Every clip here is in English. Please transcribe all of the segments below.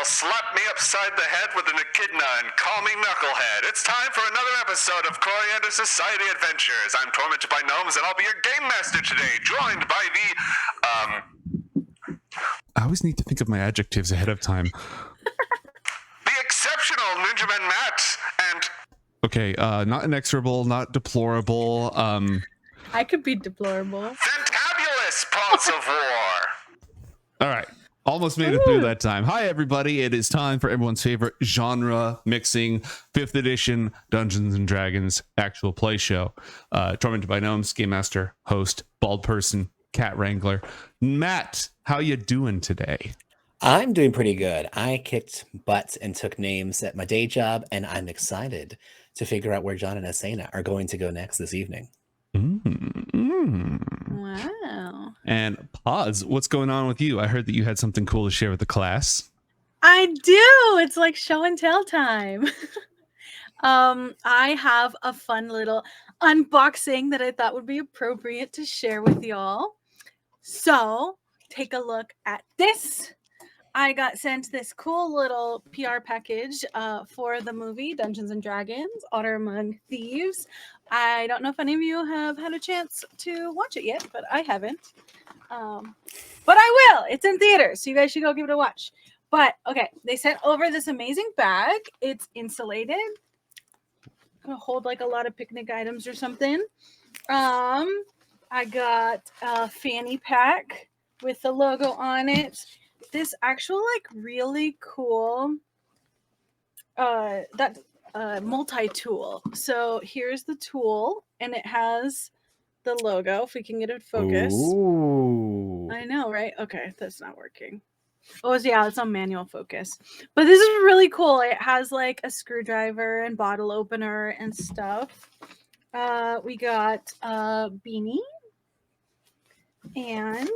they'll slap me upside the head with an echidna and call me Knucklehead. It's time for another episode of Coriander Society Adventures. I'm tormented by gnomes, and I'll be your game master today, joined by I always need to think of my adjectives ahead of time. the exceptional Ninja Man Matt, and... Okay, not inexorable, not deplorable. I could be deplorable. Fantabulous Pots of War. All right. Almost made it through that time. Hi, everybody. It is time for everyone's favorite genre mixing 5th edition Dungeons and Dragons actual play show. Tormented by Gnomes, Game Master, host, bald person, cat wrangler. Matt, how you doing today? I'm doing pretty good. I kicked butt and took names at my day job, and I'm excited to figure out where John and Asena are going to go next this evening. Wow. And Paz, what's going on with you? I heard that you had something cool to share with the class. I do. It's like show and tell time. I have a fun little unboxing that I thought would be appropriate to share with y'all. So take a look at this. I got sent this cool little PR package for the movie Dungeons and Dragons, Honor Among Thieves. I don't know if any of you have had a chance to watch it yet, but I haven't. But I will. It's in theaters, so you guys should go give it a watch. But okay, they sent over this amazing bag. It's insulated. Gonna hold like a lot of picnic items or something. I got a fanny pack with the logo on it. This actual like really cool multi-tool. So here's the tool, and it has the logo. If we can get it focused. Ooh. I know, right? Okay, that's not working. Oh, yeah, it's on manual focus. But this is really cool. It has like a screwdriver and bottle opener and stuff. We got a beanie. And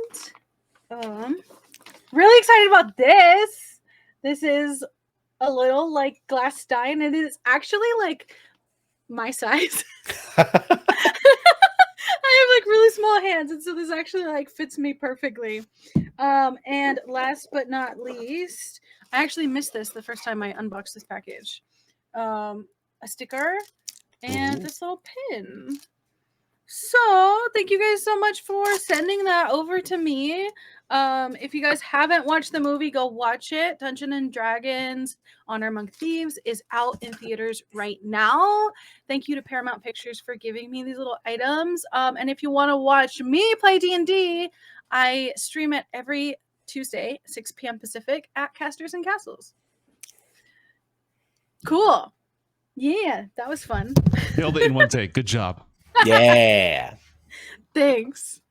really excited about this. This is a little like glass stein, and it is actually like my size. I have like really small hands, and so this actually like fits me perfectly. And last but not least, I actually missed this the first time I unboxed this package. A sticker and this little pin. So thank you guys so much for sending that over to me. If you guys haven't watched the movie, go watch it. Dungeons and Dragons Honor Among Thieves is out in theaters right now. Thank you to Paramount Pictures for giving me these little items. And if you want to watch me play D&D, I stream it every Tuesday, 6 p.m. Pacific at Casters and Castles. Cool. Yeah, that was fun. Nailed it in one take. Good job. Yeah. Thanks.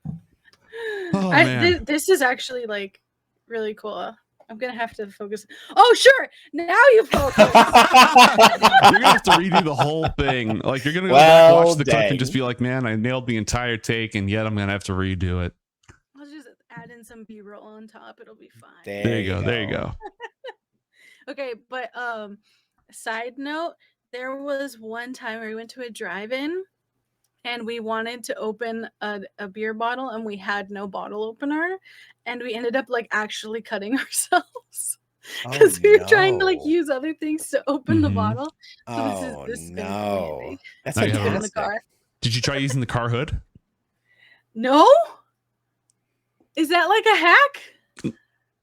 Oh, man. This is actually like really cool. I'm gonna have to focus. Oh, sure. Now you focus. You're gonna have to redo the whole thing. Like you're gonna go back, watch the clip and just be like, "Man, I nailed the entire take, and yet I'm gonna have to redo it." I'll just add in some B-roll on top. It'll be fine. There you go. There you go. Okay, but side note, there was one time where we went to a drive-in. And we wanted to open a beer bottle, and we had no bottle opener, and we ended up like actually cutting ourselves because we were trying to like use other things to open the bottle. So this is no! That's in the car. Did you try using the car hood? No. Is that like a hack?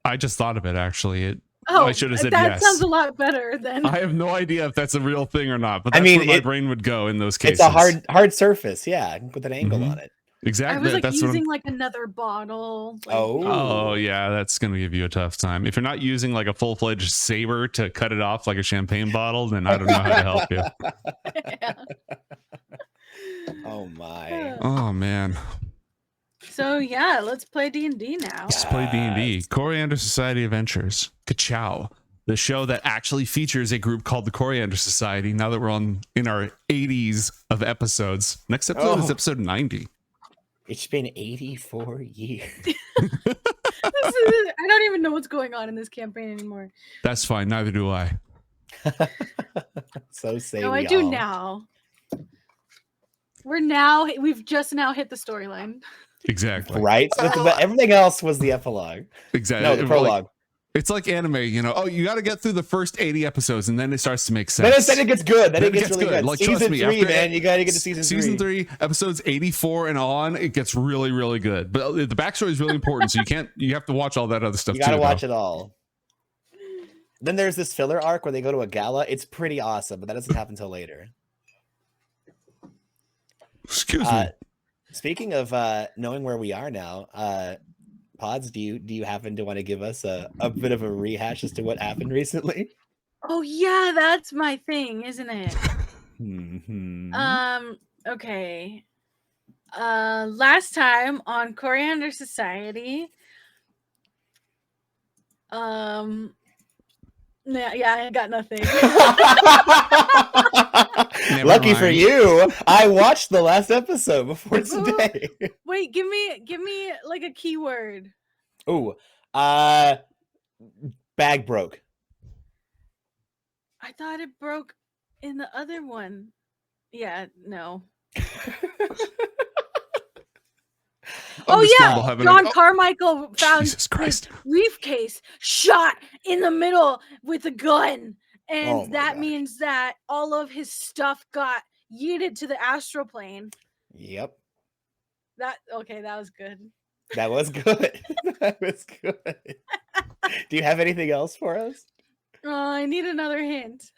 I just thought of it actually. Oh, I should have said that yes. sounds a lot better than. I have no idea if that's a real thing or not, but that's where my brain would go in those cases. It's a hard surface, yeah, with an angle on it. Exactly. I was like that's using like another bottle. Like, oh yeah, that's gonna give you a tough time. If you're not using like a full-fledged saber to cut it off like a champagne bottle, then I don't know how to help you. Yeah. Oh my. Oh man. So yeah, let's play D&D now. Let's play D&D. Coriander Society Adventures. Ka-chow. The show that actually features a group called the Coriander Society. Now that we're in our 80s of episodes. Next episode is episode 90. It's been 84 years. I don't even know what's going on in this campaign anymore. That's fine. Neither do I. So say no, we I do all. now. We've just now hit the storyline. Exactly. Right? So everything else was the epilogue. Exactly. No, the prologue. It's like anime, you know. Oh, you got to get through the first 80 episodes, and then it starts to make sense. Then it gets good. Then it gets really good. Like, season trust me, 3, after man, you got to get to season 3. Season 3, episodes 84 and on, it gets really, really good. But the backstory is really important, so you have to watch all that other stuff. You got to watch it all. Then there's this filler arc where they go to a gala. It's pretty awesome, but that doesn't happen until later. Excuse me. Speaking of knowing where we are now, Pods, do you happen to want to give us a bit of a rehash as to what happened recently? Oh yeah, that's my thing, isn't it? Mm-hmm. Okay. Last time on Coriander Society. Yeah, I got nothing. Lucky for you, I watched the last episode before today. Wait, give me like a keyword. Ooh, bag broke. I thought it broke in the other one. Yeah, no. Oh yeah, John Carmichael found his briefcase shot in the middle with a gun, and that means that all of his stuff got yeeted to the astral plane. Yep. That was good. That was good. That was good. Do you have anything else for us? I need another hint.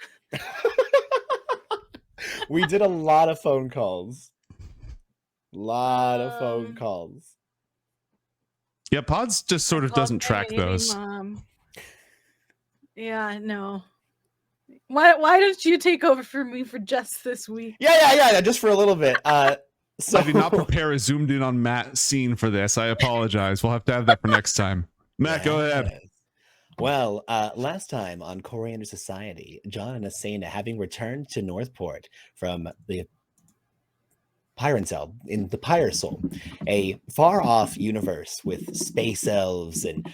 We did a lot of phone calls. Phone calls. Yeah, Pods just sort of doesn't track those. Mom. Yeah, no. Why don't you take over for me for just this week? Yeah, just for a little bit. So I did not prepare a zoomed in on Matt scene for this. I apologize. We'll have to have that for next time. Matt, go ahead. Well, last time on Coriander Society, John and Asena, having returned to Northport from the Pyrentel in the Pyresol, a far-off universe with space elves and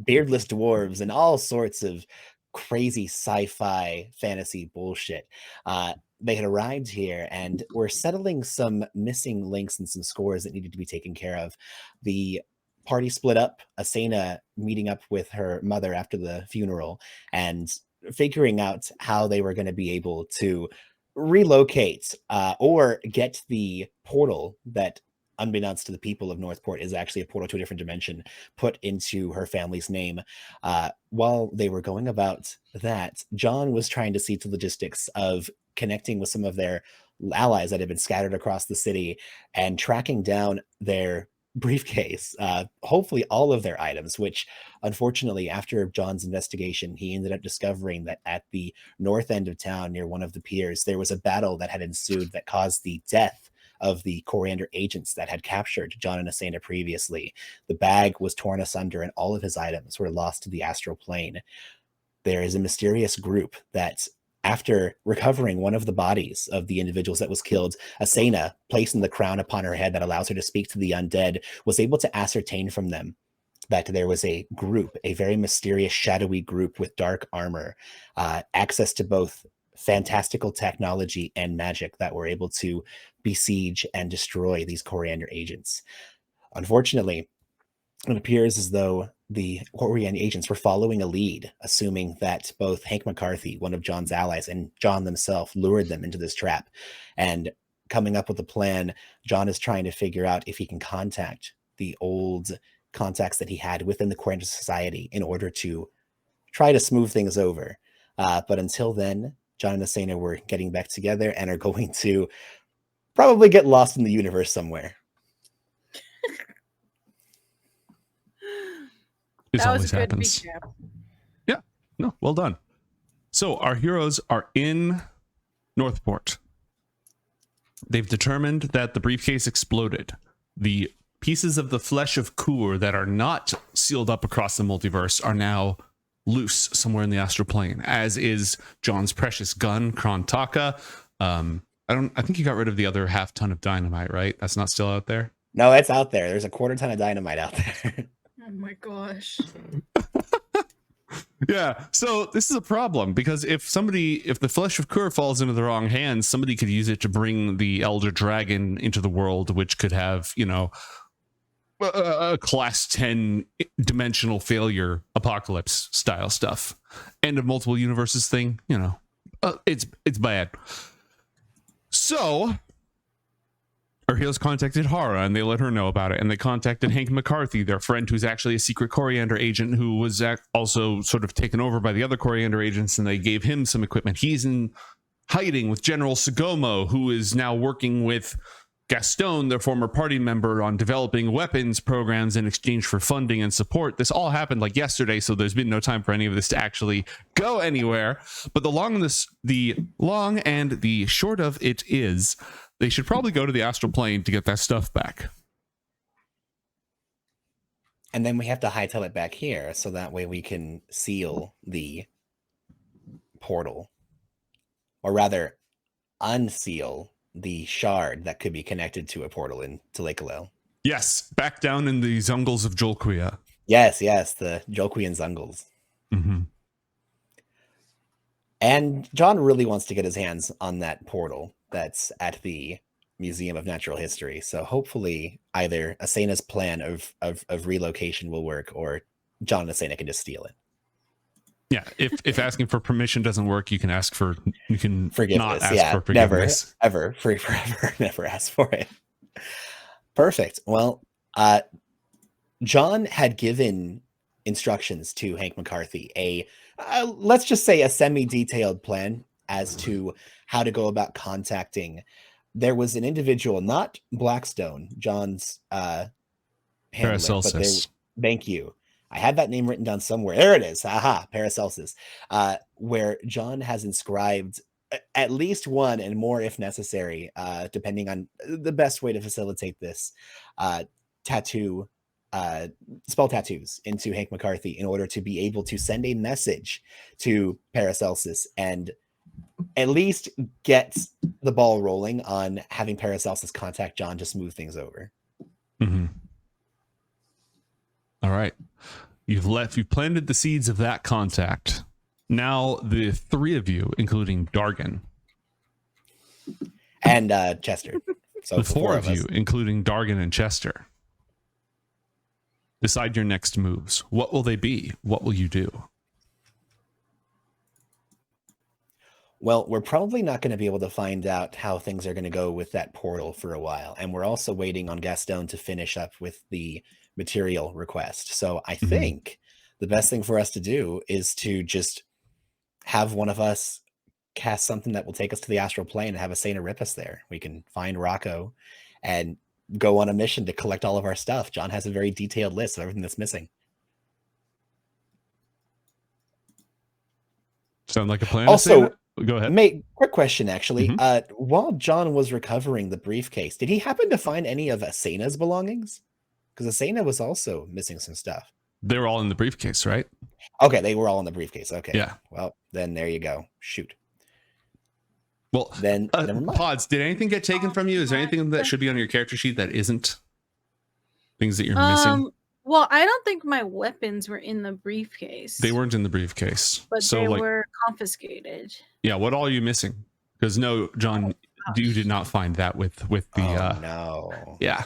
beardless dwarves and all sorts of crazy sci-fi fantasy bullshit. They had arrived here and were settling some missing links and some scores that needed to be taken care of. The party split up, Asena meeting up with her mother after the funeral and figuring out how they were going to be able to relocate or get the portal that, unbeknownst to the people of Northport, is actually a portal to a different dimension put into her family's name. While they were going about that, John was trying to see to logistics of connecting with some of their allies that had been scattered across the city and tracking down their briefcase, hopefully all of their items, which unfortunately after John's investigation he ended up discovering that at the north end of town near one of the piers there was a battle that had ensued that caused the death of the Coriander agents that had captured John and Asena previously. The bag was torn asunder and all of his items were lost to the astral plane. There is a mysterious group that, after recovering one of the bodies of the individuals that was killed, Asena, placing the crown upon her head that allows her to speak to the undead, was able to ascertain from them that there was a group, a very mysterious, shadowy group with dark armor, access to both fantastical technology and magic that were able to besiege and destroy these Coriander agents. Unfortunately, it appears as though the Coriander agents were following a lead, assuming that both Hank McCarthy, one of John's allies, and John themselves lured them into this trap. And coming up with a plan, John is trying to figure out if he can contact the old contacts that he had within the Coriander Society in order to try to smooth things over. But until then, John and Asena were getting back together and are going to probably get lost in the universe somewhere. This always happens. Yeah, no, well done. So our heroes are in Northport. They've determined that the briefcase exploded. The pieces of the flesh of Kur that are not sealed up across the multiverse are now loose somewhere in the astral plane, as is John's precious gun, Krontaka. I think you got rid of the other half ton of dynamite, right? That's not still out there? No, that's out there. There's a quarter ton of dynamite out there. Oh my gosh. Yeah, so this is a problem because if the flesh of Kur falls into the wrong hands, somebody could use it to bring the elder dragon into the world, which could have, class 10 dimensional failure apocalypse style stuff. End of multiple universes thing, it's bad. So our heroes contacted Hara and they let her know about it, and they contacted Hank McCarthy, their friend who's actually a secret Coriander agent who was also sort of taken over by the other Coriander agents, and they gave him some equipment. He's in hiding with General Sagomo, who is now working with Gaston, their former party member, on developing weapons programs in exchange for funding and support. This all happened like yesterday, so there's been no time for any of this to actually go anywhere. But the long and the short of it is, they should probably go to the astral plane to get that stuff back. And then we have to hightail it back here, so that way we can seal the portal. Or rather, unseal the shard that could be connected to a portal into Lake Alel. Yes, back down in the Zungles of Jolquia. Yes, the Jolquian Zungles. Mm-hmm. And John really wants to get his hands on that portal that's at the Museum of Natural History. So hopefully either Asena's plan of relocation will work, or John and Asena can just steal it. Yeah, if asking for permission doesn't work, you can Forgiveness. not ask for forgiveness. Forever, never ask for it. Perfect. Well, John had given instructions to Hank McCarthy, let's just say a semi-detailed plan as to how to go about contacting. There was an individual, not Blackstone, John's handler, Paracelsus. Thank you. I had that name written down somewhere. There it is. Aha, Paracelsus. Where John has inscribed at least one, and more if necessary, depending on the best way to facilitate this, spell tattoos into Hank McCarthy in order to be able to send a message to Paracelsus and at least get the ball rolling on having Paracelsus contact John to smooth things over. Mm-hmm. All right. You've planted the seeds of that contact. Now the three of you, including Dargan. And Chester. So the four of you, including Dargan and Chester. Decide your next moves. What will they be? What will you do? Well, we're probably not going to be able to find out how things are going to go with that portal for a while. And we're also waiting on Gaston to finish up with the material request. So I think the best thing for us to do is to just have one of us cast something that will take us to the astral plane and have Asena rip us there. We can find Rocco and go on a mission to collect all of our stuff. John has a very detailed list of everything that's missing. Sound like a plan? Also, go ahead. Quick question, actually. While John was recovering the briefcase, did he happen to find any of Asena's belongings? Because Asena was also missing some stuff. They were all in the briefcase, right? Okay, they were all in the briefcase. Okay. Yeah. Well, then there you go. Shoot. Well, then never mind. Pods, did anything get taken from you? Is there anything that should be on your character sheet that isn't? Things that you're missing? Well, I don't think my weapons were in the briefcase. They weren't in the briefcase. But they were confiscated. Yeah, what all are you missing? Because no, John, you did not find that with the no. Yeah.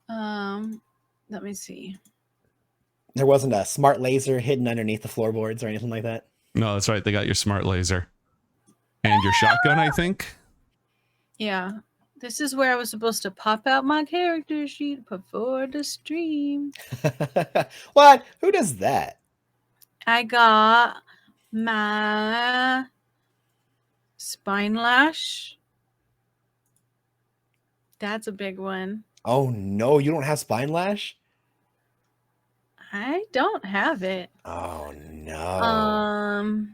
Let me see. There wasn't a smart laser hidden underneath the floorboards or anything like that? No, that's right. They got your smart laser. And your shotgun, I think? Yeah. This is where I was supposed to pop out my character sheet before the stream. What? Who does that? I got my spine lash. That's a big one. Oh, no. You don't have spine lash? I don't have it. Oh, no.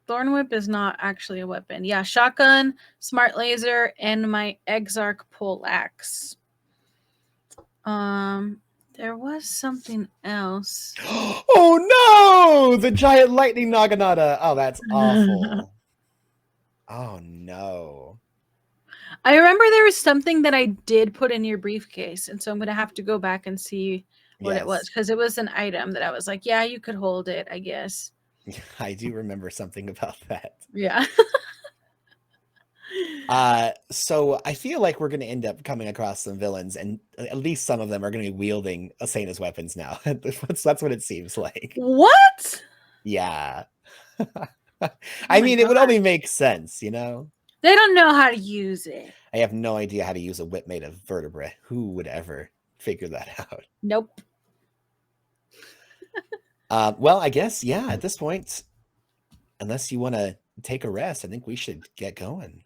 Thorn Whip is not actually a weapon. Yeah, shotgun, smart laser, and my Exarch pole axe. There was something else. Oh no! The giant lightning naginata. Oh, that's awful. Oh no. I remember there was something that I did put in your briefcase, and so I'm gonna have to go back and see what it was, because it was an item that I was like, yeah, you could hold it, I guess. I do remember something about that. Yeah. So I feel like we're going to end up coming across some villains, and at least some of them are going to be wielding Asena's weapons now. That's what it seems like. What? Yeah. Oh I my mean, it would God. only make sense, you know? They don't know how to use it. I have no idea how to use a whip made of vertebrae. Who would ever figure that out? Nope. Well, I guess, yeah, at this point, unless you want to take a rest, I think we should get going.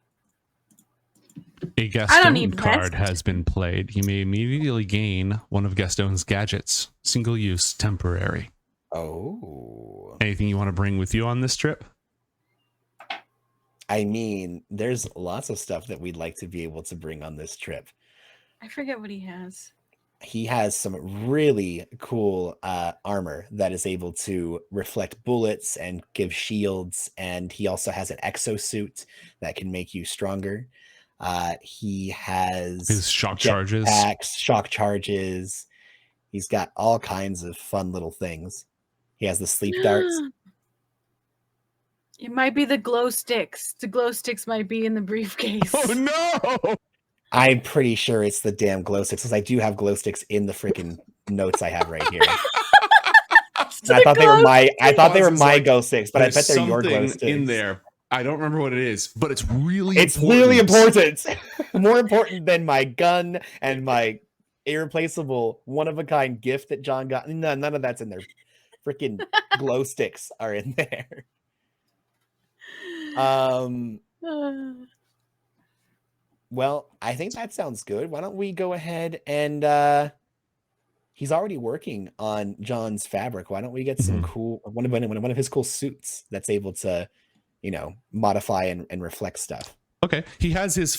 A I don't Gaston need card rest. has been played. You may immediately gain one of Gaston's gadgets. Single use, temporary. Oh. Anything you want to bring with you on this trip? I mean, there's lots of stuff that we'd like to be able to bring on this trip. I forget what he has. He has some really cool armor that is able to reflect bullets and give shields, and he also has an exosuit that can make you stronger. He has His shock charges. jetpacks, shock charges. He's got all kinds of fun little things. He has the sleep darts. It might be the glow sticks. The glow sticks might be in the briefcase. Oh no! I'm pretty sure it's the damn glow sticks, because I do have glow sticks in the freaking notes I have right here. I thought they were my glow sticks, but I bet they're your glow sticks in there. I don't remember what it is, but it's really really important. More important than my gun and my irreplaceable one-of-a-kind gift that John got. No, none of that's in there. Freaking glow sticks are in there. Well, I think that sounds good. Why don't we go ahead and he's already working on John's fabric. Why don't we get some cool one of his cool suits that's able to, you know, modify and reflect stuff. Okay. He has his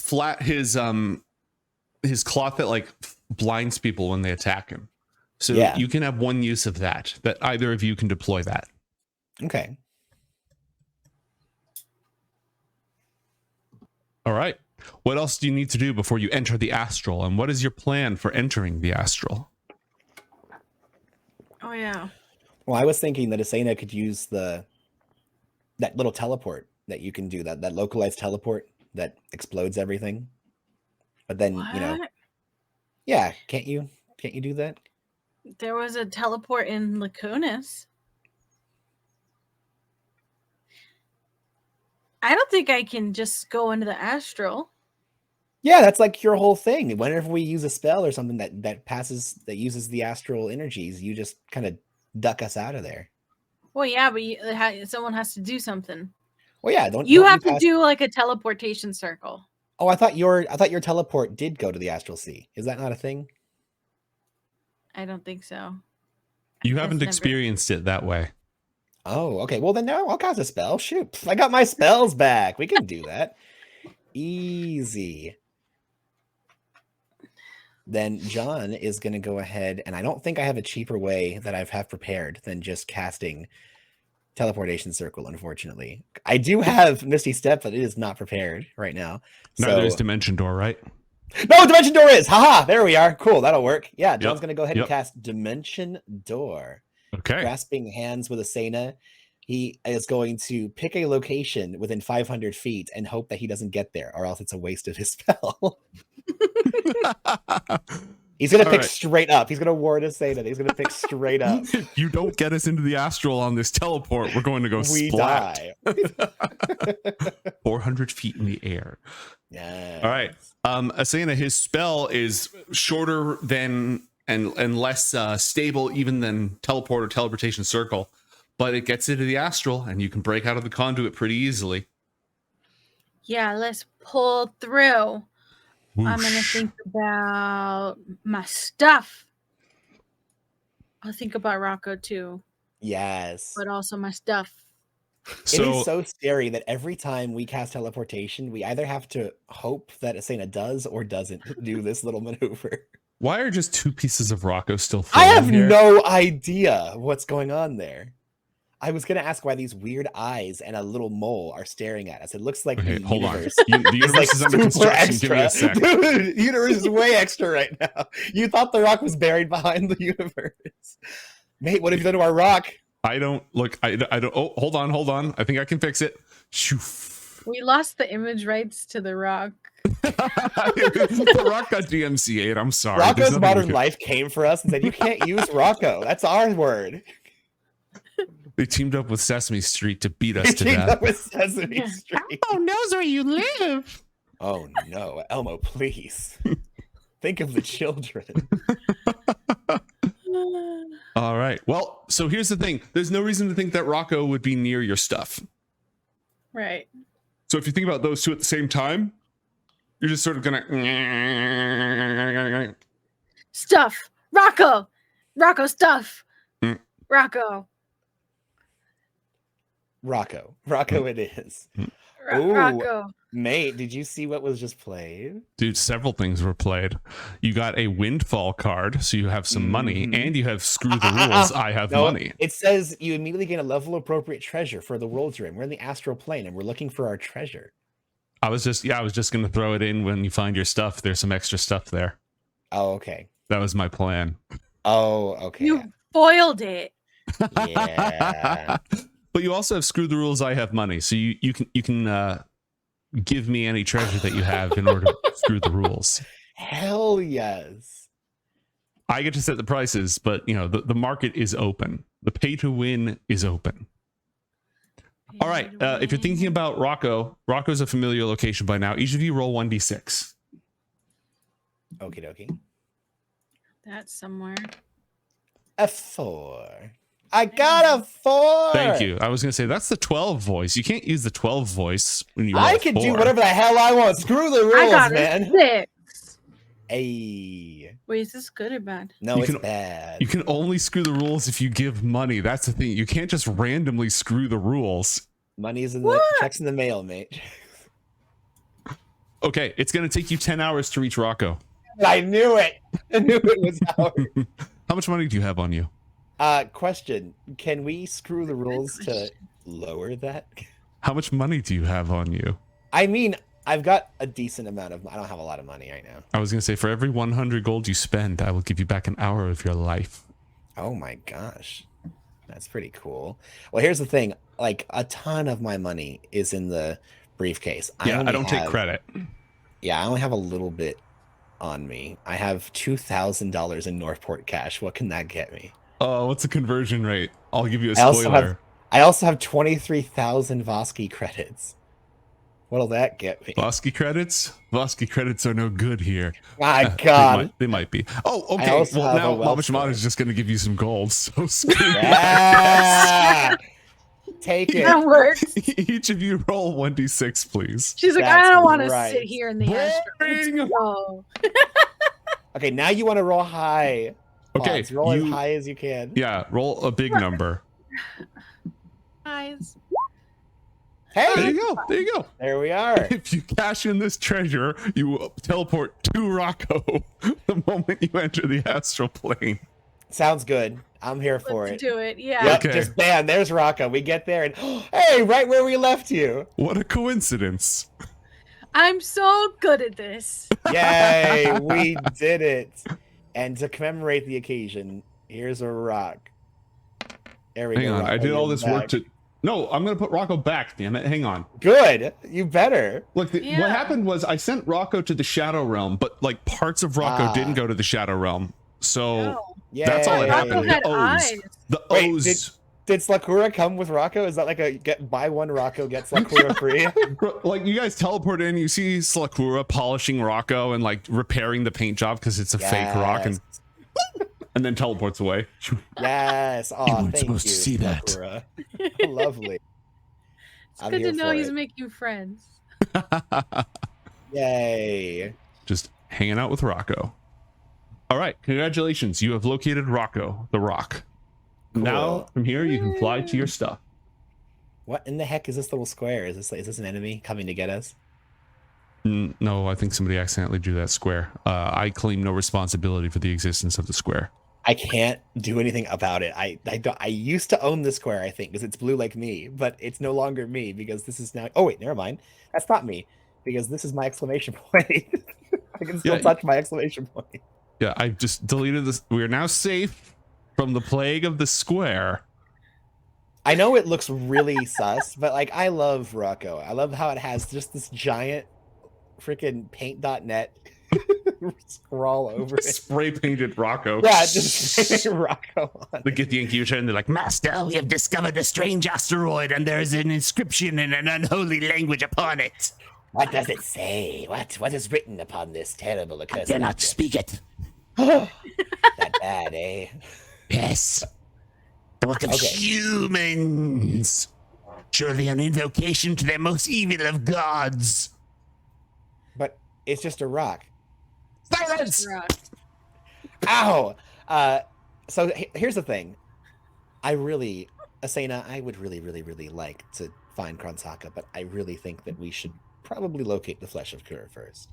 his cloth that like blinds people when they attack him. So Yeah. you can have one use of that either of you can deploy that. Okay. All right. What else do you need to do before you enter the astral? And what is your plan for entering the astral? Oh yeah. Well, I was thinking that Asena could use that little teleport that you can do, that localized teleport that explodes everything. But then, you know, What? yeah, can't you do that? There was a teleport in Lacunas. I don't think I can just go into the astral. Yeah, that's like your whole thing. Whenever we use a spell or something that uses the astral energies, you just kind of duck us out of there. Well, yeah, but someone has to do something. Well, yeah, don't You don't have to pass- do like a teleportation circle. Oh, I thought your teleport did go to the astral sea. Is that not a thing? I don't think so. You That's haven't never- experienced it that way. Oh, okay. Well, then no, I'll cast a spell. Shoot, I got my spells back. We can do that. Easy. Then John is going to go ahead, and I don't think I have a cheaper way that I have prepared than just casting teleportation circle, unfortunately. I do have Misty Step, but it is not prepared right now. No, there's Dimension Door, right? No, Dimension Door is! Haha! There we are. Cool, that'll work. Yeah, John's Yep, going to go ahead and yep. cast Dimension Door. Okay. Grasping hands with Asena, he is going to pick a location within 500 feet and hope that he doesn't get there, or else it's a waste of his spell. He's going to pick straight up. He's going to ward Asena. He's going to pick straight up. You don't get us into the astral on this teleport. We're going to go We splat. die. 400 feet in the air. Yeah. All right. Asena, his spell is shorter than and less stable even than teleport or teleportation circle, but it gets into the astral and you can break out of the conduit pretty easily. Yeah, let's pull through. I'm gonna Whoosh. think about my stuff. I'll think about Rocco too, Yes. but also my stuff. It So is so scary that every time we cast teleportation, we either have to hope that Asena does or doesn't do this little maneuver. why are just two pieces of Rocco still I floating have here? no idea what's going on there. I was going to ask why these weird eyes and a little mole are staring at us. It looks like Okay, the hold on. universe The universe is under super construction. Give me a sec. Dude, the universe is way extra right now. You thought the rock was buried behind the universe. Mate, what have you done to our rock? I don't look. I don't. Oh, hold on. I think I can fix it. Shoof. We lost the image rights to The Rock. The Rock got DMCA'd. I'm sorry. There's Rocco's nothing Modern we could- Life came for us and said, you can't use Rocco. That's our word. They teamed up with Sesame Street to beat us They to teamed death. up with Sesame Yeah. Street. Oh, knows where you live. Oh no, Elmo, please. Think of the children. All right. Well, so here's the thing. There's no reason to think that Rocco would be near your stuff. Right. So if you think about those two at the same time, you're just sort of gonna. Stuff. Rocco. Rocco stuff. Mm. Rocco. Rocco it is. Ooh. Rocco. Mate, did you see what was just played? Dude, several things were played. You got a windfall card, so you have some money, Mhm. and you have screw the rules. I have No, money. it says you immediately gain a level appropriate treasure for the world you're in. We're in the astral plane and we're looking for our treasure. I was just gonna throw it in when you find your stuff. There's some extra stuff there. Oh, okay. That was my plan. Oh, okay. You foiled it. Yeah. But you also have screw the rules. I have money, so you can give me any treasure that you have in order to screw the rules. Hell yes. I get to set the prices, but the market is open. The pay to win is open. All right. If you're thinking about Rocco's a familiar location by now. Each of you roll 1d6. Okie dokie. That's somewhere. A 4. I got a 4. Thank you. I was going to say that's the 12 voice. You can't use the 12 voice when you roll I a can 4. do whatever the hell I want. Screw the I rules, got man. a 6. Hey. Wait, is this good or bad? No, You it's can- bad. You can only screw the rules if you give money. That's the thing. You can't just randomly screw the rules. Money's in the What? checks in the mail, mate. Okay, it's going to take you 10 hours to reach Rocco. I knew it. I knew it was Howard. How much money do you have on you? Question. Can we screw the rules to lower that? How much money do you have on you? I mean, I've got a decent amount of. I don't have a lot of money right now. I was going to say, for every 100 gold you spend, I will give you back an hour of your life. Oh my gosh, that's pretty cool. Well, here's the thing: like a ton of my money is in the briefcase. Yeah, I only don't take have- credit. Yeah, I only have a little bit on me. I have $2,000 in NORTHPORT cash. What can that get me? Oh, what's the conversion rate? I'll give you a I also spoiler. I also have 23,000 Vosky credits. What'll that get me? Vosky credits? Vosky credits are no good here. My God. They might be. Oh, okay. also Well, have now a wealth Mama Shimada score. is just going to give you some gold. So screw Yeah! Take it. That works. it. Each of you roll 1d6, please. She's like, That's I don't want to right. sit here in the astral. Boring. Let's go. Okay, now you want to roll high. Okay, Pods. Roll as you- high as you can. Yeah, roll a big number. Guys. There Hey, you go. There you go. there we are. If you cash in this treasure, you will teleport to Rocco the moment you enter the astral plane. Sounds good. I'm here for Let's it. do it. Yeah. Yep, Okay. just bam, there's Rocco. We get there and hey, right where we left you. What a coincidence. I'm so good at this. Yay, we did it. And to commemorate the occasion, here's a rock. There we Hang go. on. I Rocco, did all you're this work back. to. No, I'm going to put Rocco back, damn it. Hang on. Good. You better. Look, Yeah. what happened was I sent Rocco to the Shadow Realm, but like parts of Rocco Ah. didn't go to the Shadow Realm. So No. Yeah. that's all that Rocco happened. had The O's. eyes. The Wait, O's. Did Slakura come with Rocco? Is that like a buy one Rocco, get Slakura free? Like you guys teleport in, you see Slakura polishing Rocco and like repairing the paint job because it's a fake rock and then teleports away. Yes. Oh, weren't thank supposed you, to see that. Slakura. Lovely. It's I'm good to here know for he's it. making friends. Yay. Just hanging out with Rocco. All right, congratulations. You have located Rocco, the rock. Now Cool. from here you can fly to your stuff. What in the heck is this little square? Is this an enemy coming to get us? No, I think somebody accidentally drew that square. I claim no responsibility for the existence of the square. I can't do anything about it. I used to own this square, I think, because it's blue like me, but it's no longer me because this is now. Oh wait, never mind. That's not me because this is my exclamation point. I can still Yeah. touch my exclamation point. Yeah, I just deleted this. We are now safe from the plague of the square. I know it looks really sus, but like I love Rocco. I love how it has just this giant freaking paint.net scrawl over it. Spray painted Rocco. Yeah, just Rocco on They it. get the Inquisitor and they're like, Master, we have discovered a strange asteroid and there's an inscription in an unholy language upon it. What does it say? What is written upon this terrible accursed? Cannot object? speak it. That bad, eh? Yes. The work of Okay. humans. Surely an invocation to their most evil of gods. But it's just a rock. Silence! Rock. Ow! So here's the thing. Asena, I would really like to find Kronsaka, but I really think that we should probably locate the Flesh of Kur first.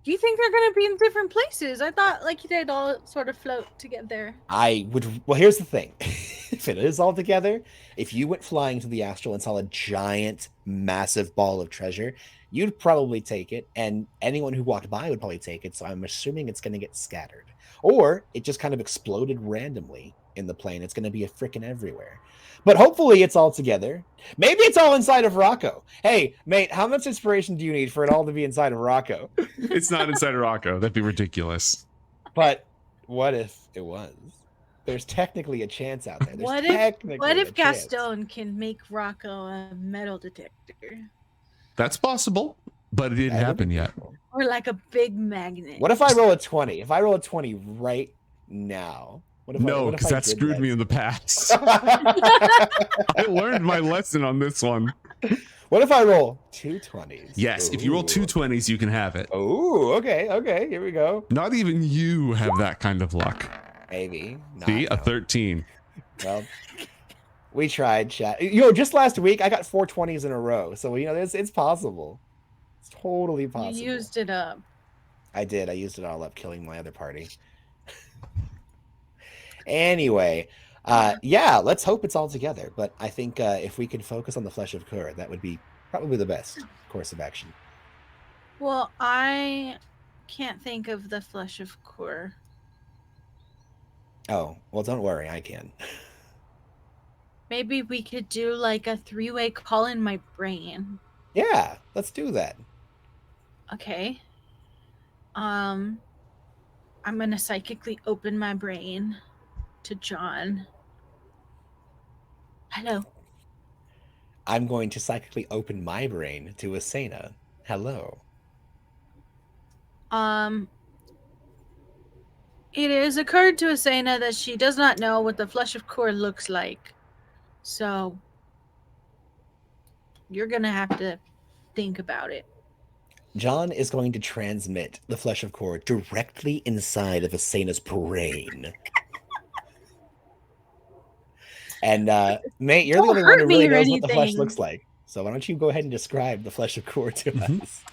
Do you think they're gonna be in different places? I thought like they'd all sort of float together. Well, here's the thing. If it is all together, if you went flying to the astral and saw a giant, massive ball of treasure, you'd probably take it, and anyone who walked by would probably take it, so I'm assuming it's going to get scattered. Or it just kind of exploded randomly in the plane. It's going to be a frickin' everywhere. But hopefully it's all together. Maybe it's all inside of Rocco. Hey, mate, how much inspiration do you need for it all to be inside of Rocco? It's not inside of Rocco. That'd be ridiculous. But what if it was? There's technically a chance out there. There's What technically if a chance. Gaston can make Rocco a metal detector? That's possible, but it didn't That would happen be yet. cool. Or like a big magnet? What if I roll a 20? If I roll a 20 right now, what if No, what if because I that did screwed me in the past. I learned my lesson on this one. What if I roll two 20s? Yes, if you roll two 20s, you can have it. Oh, okay, here we go. Not even you have that kind of luck. Maybe. Not, See, a no. 13. Well, we tried, chat. Just last week I got 4 20s in a row, so it's possible. It's totally possible. You used it up. I did. I used it all up, killing my other party. Anyway, yeah, let's hope it's all together. But I think if we could focus on the Flesh of Kur, that would be probably the best course of action. Well, I can't think of the Flesh of Kur. Oh, well, don't worry, I can. Maybe we could do like a 3-way call in my brain. Yeah, let's do that. Okay. I'm gonna psychically open my brain to John. Hello. I'm going to psychically open my brain to Asena. Hello. It has occurred to Asena that she does not know what the Flesh of Kur looks like. So you're gonna have to think about it. John is going to transmit the Flesh of Kur directly inside of Asena's brain. And mate, you're the Don't only one hurt who me really or knows what the flesh anything. looks like. So why don't you go ahead and describe the Flesh of Kur to us?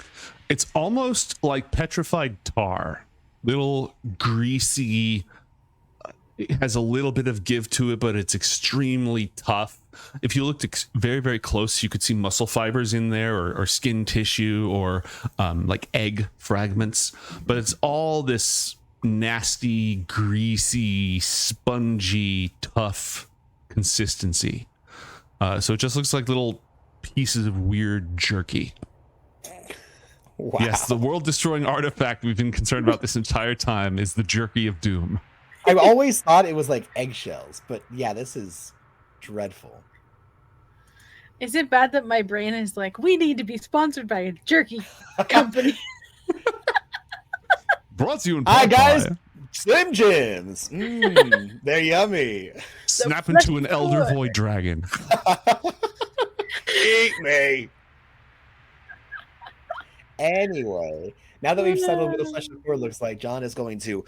It's almost like petrified tar. Little greasy. It has a little bit of give to it, but it's extremely tough. If you looked very, very close, you could see muscle fibers in there or skin tissue or like egg fragments. But it's all this nasty, greasy, spongy, tough consistency. So it just looks like little pieces of weird jerky. Wow. Yes, the world-destroying artifact we've been concerned about this entire time is the jerky of doom. I always thought it was like eggshells, but yeah, this is dreadful. Is it bad that my brain is like, we need to be sponsored by a jerky company? Brought to you in Hi part guys, by Slim Jims. They're yummy. Snap into an elder void dragon. Eat me. Anyway, now that we've settled what the Flesh of Kur looks like, John is going to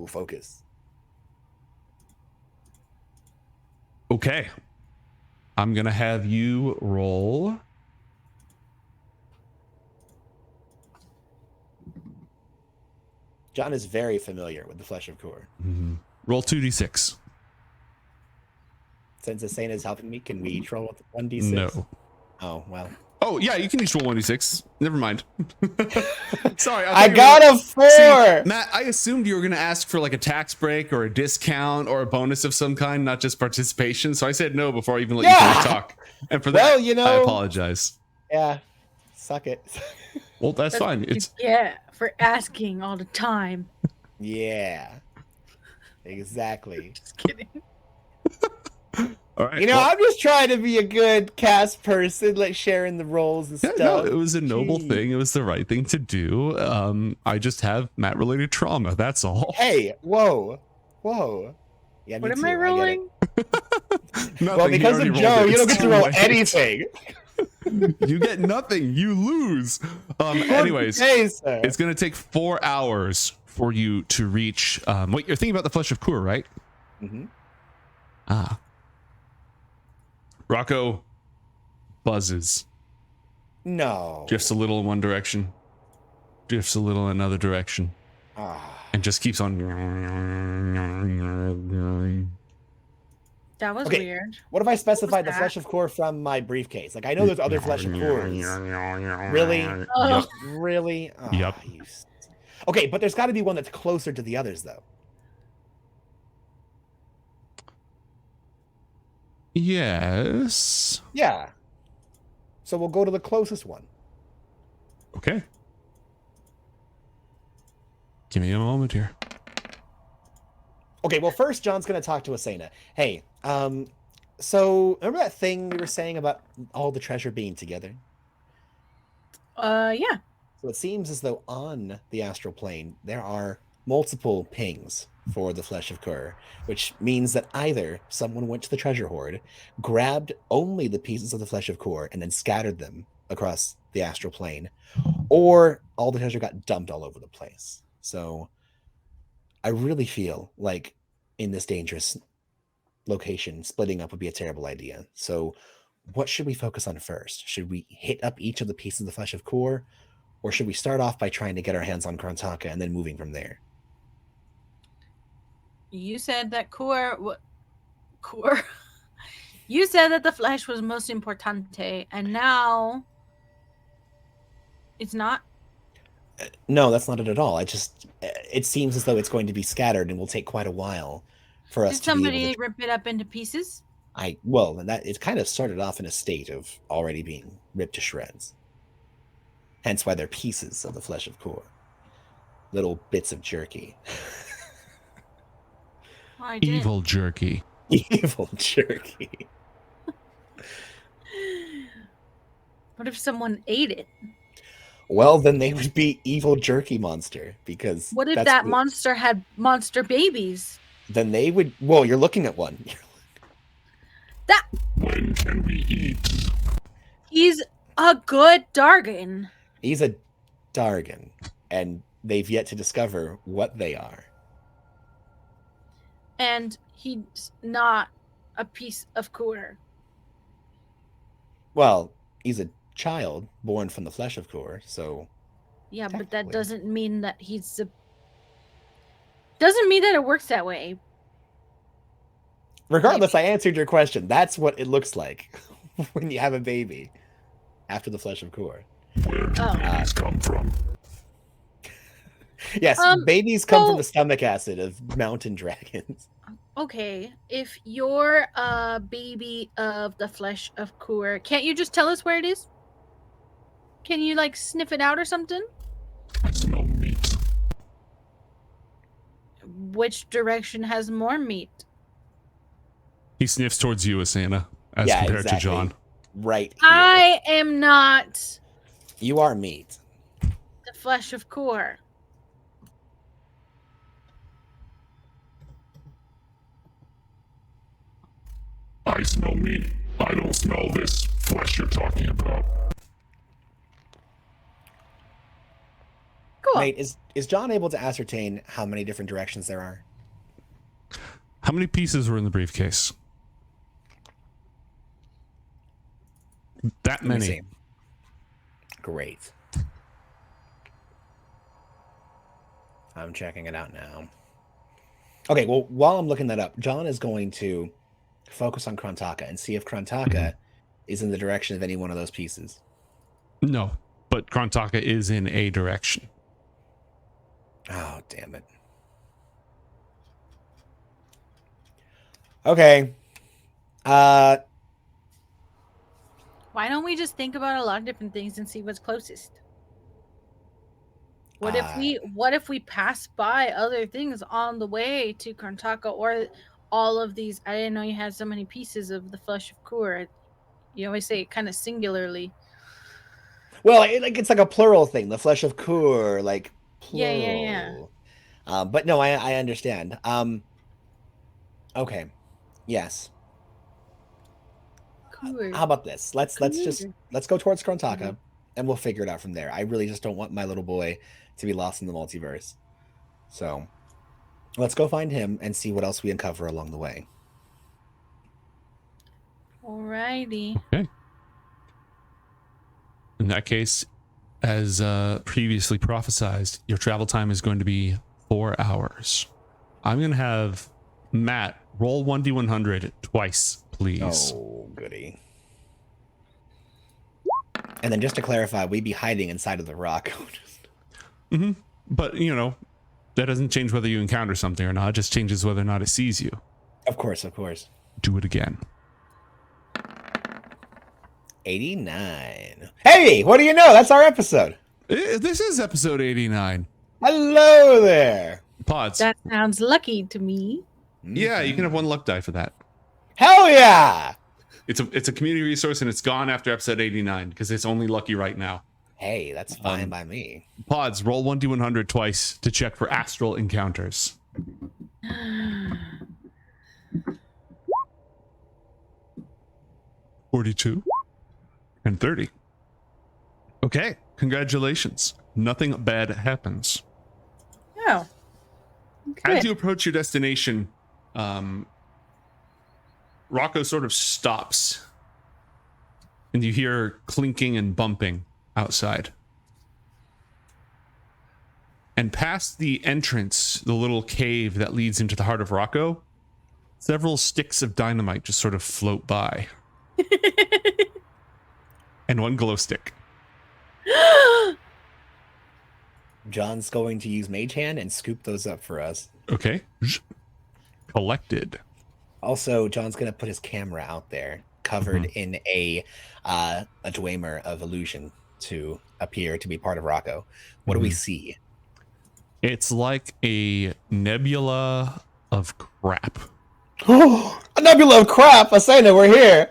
focus. Okay. I'm going to have you roll. John is very familiar with the Flesh of Kur. Roll 2d6. Since Asena is helping me, can we each roll with 1d6? No. Oh, well. Oh yeah, you can use roll 1d6. Never mind. Sorry, I got a 4. See, Matt, I assumed you were gonna ask for like a tax break or a discount or a bonus of some kind, not just participation. So I said no before I even let you finish talk. And for that, I apologize. Yeah, suck it. Well, that's fine. It's for asking all the time. Yeah, exactly. Just kidding. all right. You know, I'm just trying to be a good cast person, like sharing the roles and stuff. No, it was a noble thing. It was the right thing to do. I just have Matt-related trauma. That's all. Hey, whoa. Yeah, What am I rolling? Well, because of Joe, you don't get to roll anything. You get nothing. You lose. Anyways, it's going to take 4 hours for you to reach. Wait, you're thinking about the Flesh of Kur, right? Mm-hmm. Ah. Rocco buzzes. No. Drifts a little in one direction. Drifts a little in another direction. And just keeps on. That was weird. What if I specified the Flesh of Kur from my briefcase? Like, I know there's other Flesh of Kurs. Really? Oh. Really? Oh, Yep. Okay, but there's got to be one that's closer to the others, though. Yes. Yeah. So we'll go to the closest one. Okay. Give me a moment here. Okay, well, first, John's going to talk to Asena. Hey, so remember that thing we were saying about all the treasure being together? Yeah. So it seems as though on the astral plane, there are multiple pings for the Flesh of Kur, which means that either someone went to the treasure hoard, grabbed only the pieces of the Flesh of Kur, and then scattered them across the astral plane, or all the treasure got dumped all over the place. So I really feel like in this dangerous location, splitting up would be a terrible idea. So what should we focus on first? Should we hit up each of the pieces of the Flesh of Kur, or should we start off by trying to get our hands on Krontaka and then moving from there? You said that You said that the flesh was most importante, and now it's not. No, that's not it at all. It seems as though it's going to be scattered and will take quite a while for us Did to be able somebody to... rip it up into pieces? It kind of started off in a state of already being ripped to shreds. Hence why they're pieces of the Flesh of Kur. Little bits of jerky. Evil jerky. Evil jerky. What if someone ate it? Well, then they would be evil jerky monster, because... What if that monster had monster babies? Then they would... Well, you're looking at one. When can we eat? He's a good Dargan. He's a Dargan, and they've yet to discover what they are. And he's not a piece of Kur. Well, he's a child born from the Flesh of Kur, so... Yeah, but that doesn't mean that he's a... Doesn't mean that it works that way. Regardless, I answered your question. That's what it looks like when you have a baby after the Flesh of Kur. Where do babies come from? Yes, babies come from the stomach acid of mountain dragons. Okay, if you're a baby of the Flesh of Kur, can't you just tell us where it is? Can you, like, sniff it out or something? I smell meat. Which direction has more meat? He sniffs towards you, Asena, as compared to John. Right here. I am not You are meat. the Flesh of Kur. I smell meat. I don't smell this flesh you're talking about. Cool. Nate, is John able to ascertain how many different directions there are? How many pieces were in the briefcase? That Let me many. see. Great. I'm checking it out now. Okay, well, while I'm looking that up, John is going to focus on Krontaka and see if Krontaka is in the direction of any one of those pieces. No, but Krontaka is in a direction. Oh, damn it. Okay. Why don't we just think about a lot of different things and see what's closest? What if we pass by other things on the way to Karntaka, or all of these? I didn't know you had so many pieces of the flesh of Kur. You always say it kind of singularly. Well, it's like a plural thing. The flesh of Kur, like plural. Yeah. But no, I understand. Okay. Yes. Kur. How about this? Let's go towards Krontaka, and we'll figure it out from there. I really just don't want my little boy to be lost in the multiverse. So let's go find him and see what else we uncover along the way. Alrighty. Okay. In that case, as previously prophesized, your travel time is going to be 4 hours. I'm going to have Matt roll 1d100 twice, please. Oh, goody. And then just to clarify, we'd be hiding inside of the rock. Mm-hmm. But, you know, that doesn't change whether you encounter something or not. It just changes whether or not it sees you. Of course. Do it again. 89. Hey, what do you know? That's our episode. This is episode 89. Hello there. Pods. That sounds lucky to me. Yeah, you can have one luck die for that. Hell yeah. It's a community resource, and it's gone after episode 89 because it's only lucky right now. Hey, that's fine by me. Pods, roll 1d100 twice to check for astral encounters. 42 and 30. Okay, congratulations. Nothing bad happens. Oh. Good. As you approach your destination, Rocco sort of stops, and you hear clinking and bumping outside. And past the entrance, the little cave that leads into the heart of Rocco, several sticks of dynamite just sort of float by. And one glow stick. John's going to use Mage Hand and scoop those up for us. Okay. Collected. Also, John's going to put his camera out there, covered in a Dwemer of illusion to appear to be part of Rocco. What do we see? It's like a nebula of crap. A nebula of crap! Asena, we're here!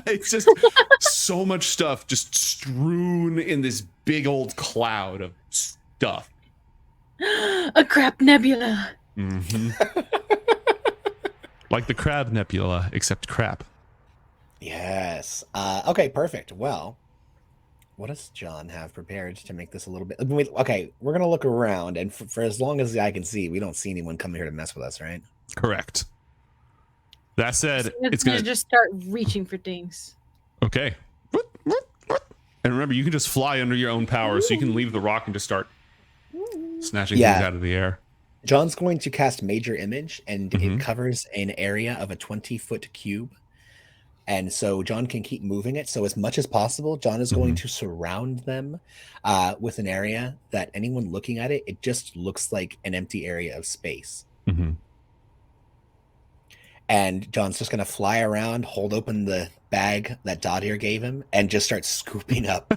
It's just so much stuff just strewn in this big old cloud of stuff. A crap nebula. Like the crab nebula, except crap. Yes. Okay, perfect. Well, what does John have prepared to make this a little bit... Okay, we're going to look around, and for as long as I can see, we don't see anyone coming here to mess with us, right? Correct. That said, So it's going to just start reaching for things. Okay. And remember, you can just fly under your own power, so you can leave the rock and just start snatching things out of the air. John's going to cast Major Image, and it covers an area of a 20-foot cube. And so John can keep moving it. So as much as possible, John is going to surround them with an area that anyone looking at it, it just looks like an empty area of space. And John's just going to fly around, hold open the bag that Dodhier gave him, and just start scooping up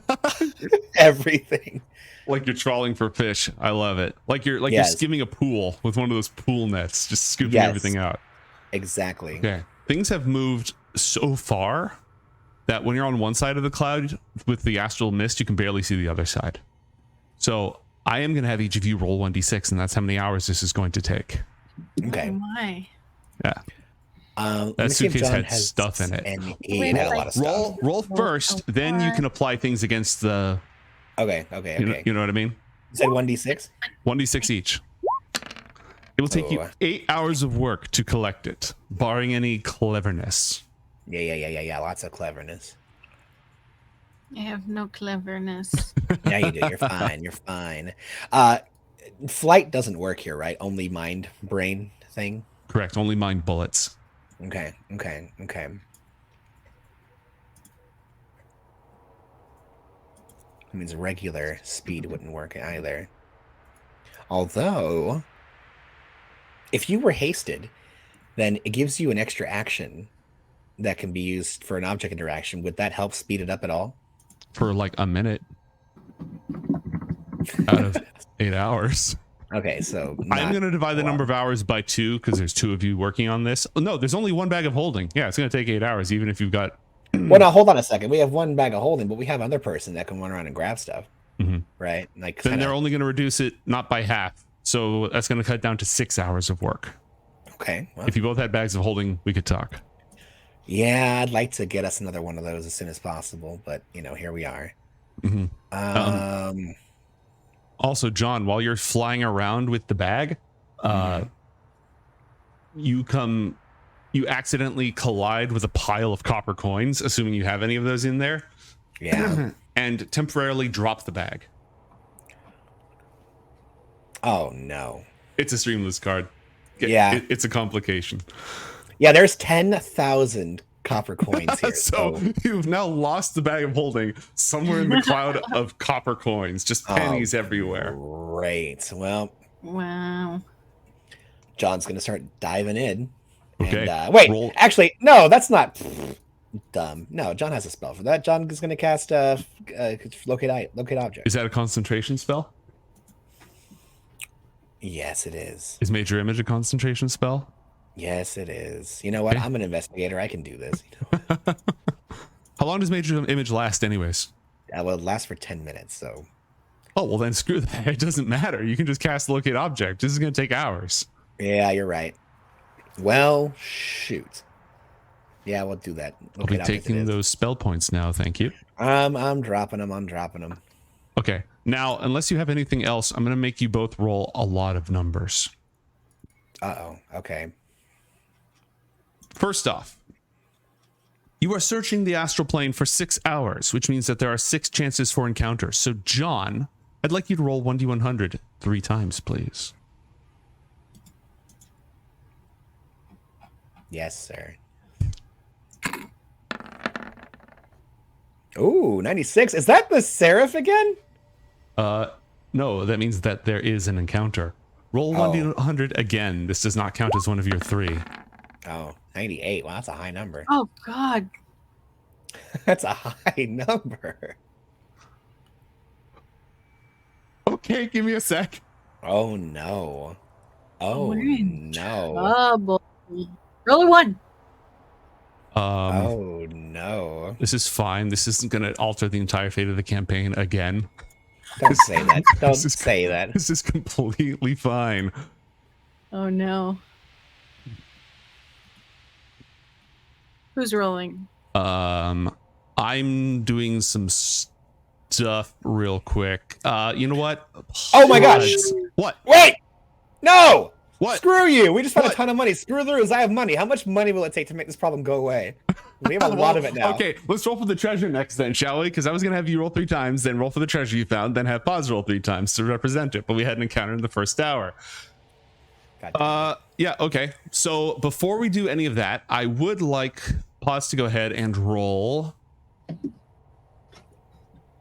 everything. Like you're trawling for fish. I love it. Like you're skimming a pool with one of those pool nets, just scooping everything out. Exactly. Okay. Things have moved so far that when you're on one side of the cloud with the astral mist, you can barely see the other side. So I am going to have each of you roll 1d6, and that's how many hours this is going to take. Okay. Oh my. Yeah. That suitcase had stuff in it. It had a lot of stuff. Roll first, then you can apply things against the... Okay. You know what I mean? You said 1d6? 1d6 each. It will take you 8 hours of work to collect it, barring any cleverness. Yeah. Lots of cleverness. I have no cleverness. Yeah, you do. You're fine. Flight doesn't work here, right? Only mind brain thing? Correct. Only mind bullets. Okay. That means regular speed wouldn't work either. Although, if you were hasted, then it gives you an extra action that can be used for an object interaction. Would that help speed it up at all? For like a minute out of 8 hours. Okay, so I'm going to divide the number of hours by 2 because there's 2 of you working on this. Oh, no, there's only 1 bag of holding. Yeah, it's going to take 8 hours, even if you've got. Well, now hold on a second. We have 1 bag of holding, but we have another person that can run around and grab stuff, right? Like, then they're only going to reduce it not by half, so that's going to cut down to 6 hours of work. Okay. Well, if you both had bags of holding, we could talk. Yeah, I'd like to get us another one of those as soon as possible, but here we are. Also, John, while you're flying around with the bag, you accidentally collide with a pile of copper coins, assuming you have any of those in there. Yeah. And temporarily drop the bag. Oh no. It's a streamless card. Yeah. It's a complication. Yeah, there's 10,000 copper coins here. So you've now lost the bag of holding somewhere in the cloud of copper coins, just pennies everywhere. Great. Well, wow. John's going to start diving in. Okay. And, wait, actually, no, that's not dumb. No, John has a spell for that. John is going to cast locate object. Is that a concentration spell? Yes, it is. Is Major Image a concentration spell? Yes, it is. You know what? I'm an investigator. I can do this. How long does Major Image last anyways? Well, it lasts for 10 minutes, so. Oh, well then screw that. It doesn't matter. You can just cast locate object. This is going to take hours. Yeah, you're right. Well, shoot. Yeah, we'll do that. I'll be taking those spell points now. Thank you. I'm dropping them. Okay. Now, unless you have anything else, I'm going to make you both roll a lot of numbers. Uh-oh. Okay. First off, you are searching the astral plane for 6 hours, which means that there are 6 chances for encounters. So, John, I'd like you to roll 1d100 3 times, please. Yes, sir. Ooh, 96. Is that the Seraph again? No, that means that there is an encounter. Roll 1d100 again. This does not count as one of your 3. Oh, 98. Wow, that's a high number. Oh, God. That's a high number. Okay, give me a sec. Oh, no. Oh, no. Trouble. Roll a 1. Oh, no. This is fine. This isn't going to alter the entire fate of the campaign again. Don't say that. Don't say that. This is completely fine. Oh, no. Who's rolling? I'm doing some stuff real quick. You know what? Oh my gosh. What? Wait! No! What? Screw you! We just found a ton of money. Screw the rules. I have money. How much money will it take to make this problem go away? We have a lot of it now. Okay, let's roll for the treasure next then, shall we? Because I was going to have you roll 3 times, then roll for the treasure you found, then have Paz roll 3 times to represent it. But we had an encounter in the first hour. Yeah, okay. So before we do any of that, I would like Paz to go ahead and roll.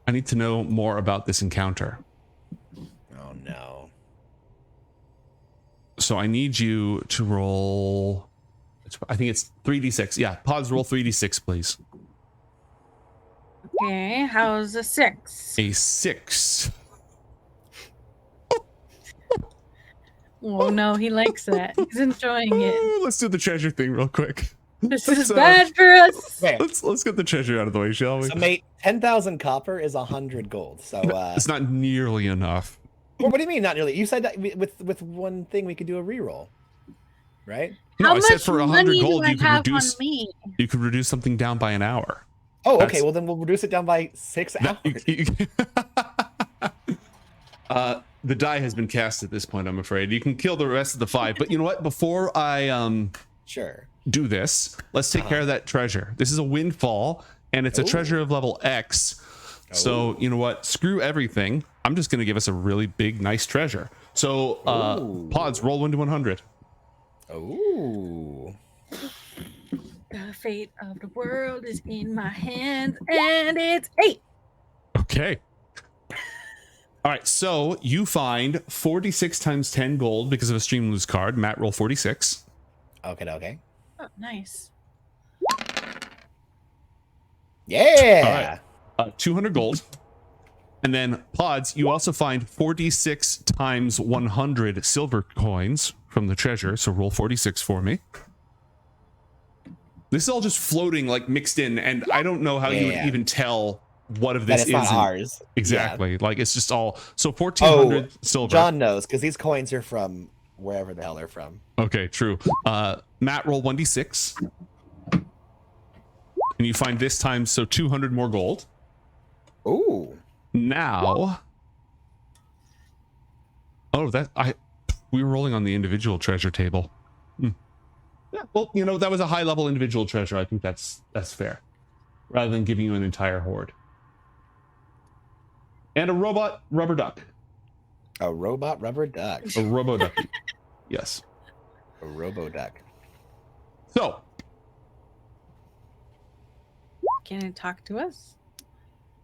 I need to know more about this encounter. Oh, no. So I need you to roll. I think it's 3d6. Yeah, Paz, roll 3d6, please. Okay, how's a 6? A 6. Oh, no, he likes that. He's enjoying it. Let's do the treasure thing real quick. This is bad for us. Okay. Let's get the treasure out of the way, shall we? So, mate, 10,000 copper is 100 gold. So, it's not nearly enough. Well, what do you mean, not nearly? You said that with one thing we could do a reroll, right? No, I said for 100 money gold do I you could have reduce. on me? You could reduce something down by an hour. Oh, okay. That's- Well, then we'll reduce it down by 6 hours. The die has been cast at this point, I'm afraid. You can kill the rest of the 5, but you know what? Before I Sure. do this, let's take care of that treasure. This is a windfall, and it's a treasure of level X. So you know what? Screw everything. I'm just going to give us a really big, nice treasure. So Pods, roll 1 to 100. Oh. The fate of the world is in my hands, and it's 8. Okay. All right, so you find 46 times 10 gold because of a stream lose card. Matt, roll 46. Okay. Oh, nice. Yeah. All right. 200 gold. And then Pods, you also find 46 times 100 silver coins from the treasure. So roll 46 for me. This is all just floating, like mixed in, and I don't know how you would even tell what of this that it's is not ours. exactly. Like it's just all so 1400 silver. John knows because these coins are from wherever the hell they're from. Okay, true. Matt, roll 1d6, and you find this time 200 more gold. Ooh. Now, we were rolling on the individual treasure table. Yeah, well, that was a high level individual treasure. I think that's fair, rather than giving you an entire hoard. And a robot rubber duck. A robot rubber duck. A robo ducky. Yes. A robo duck. So, Can it talk to us?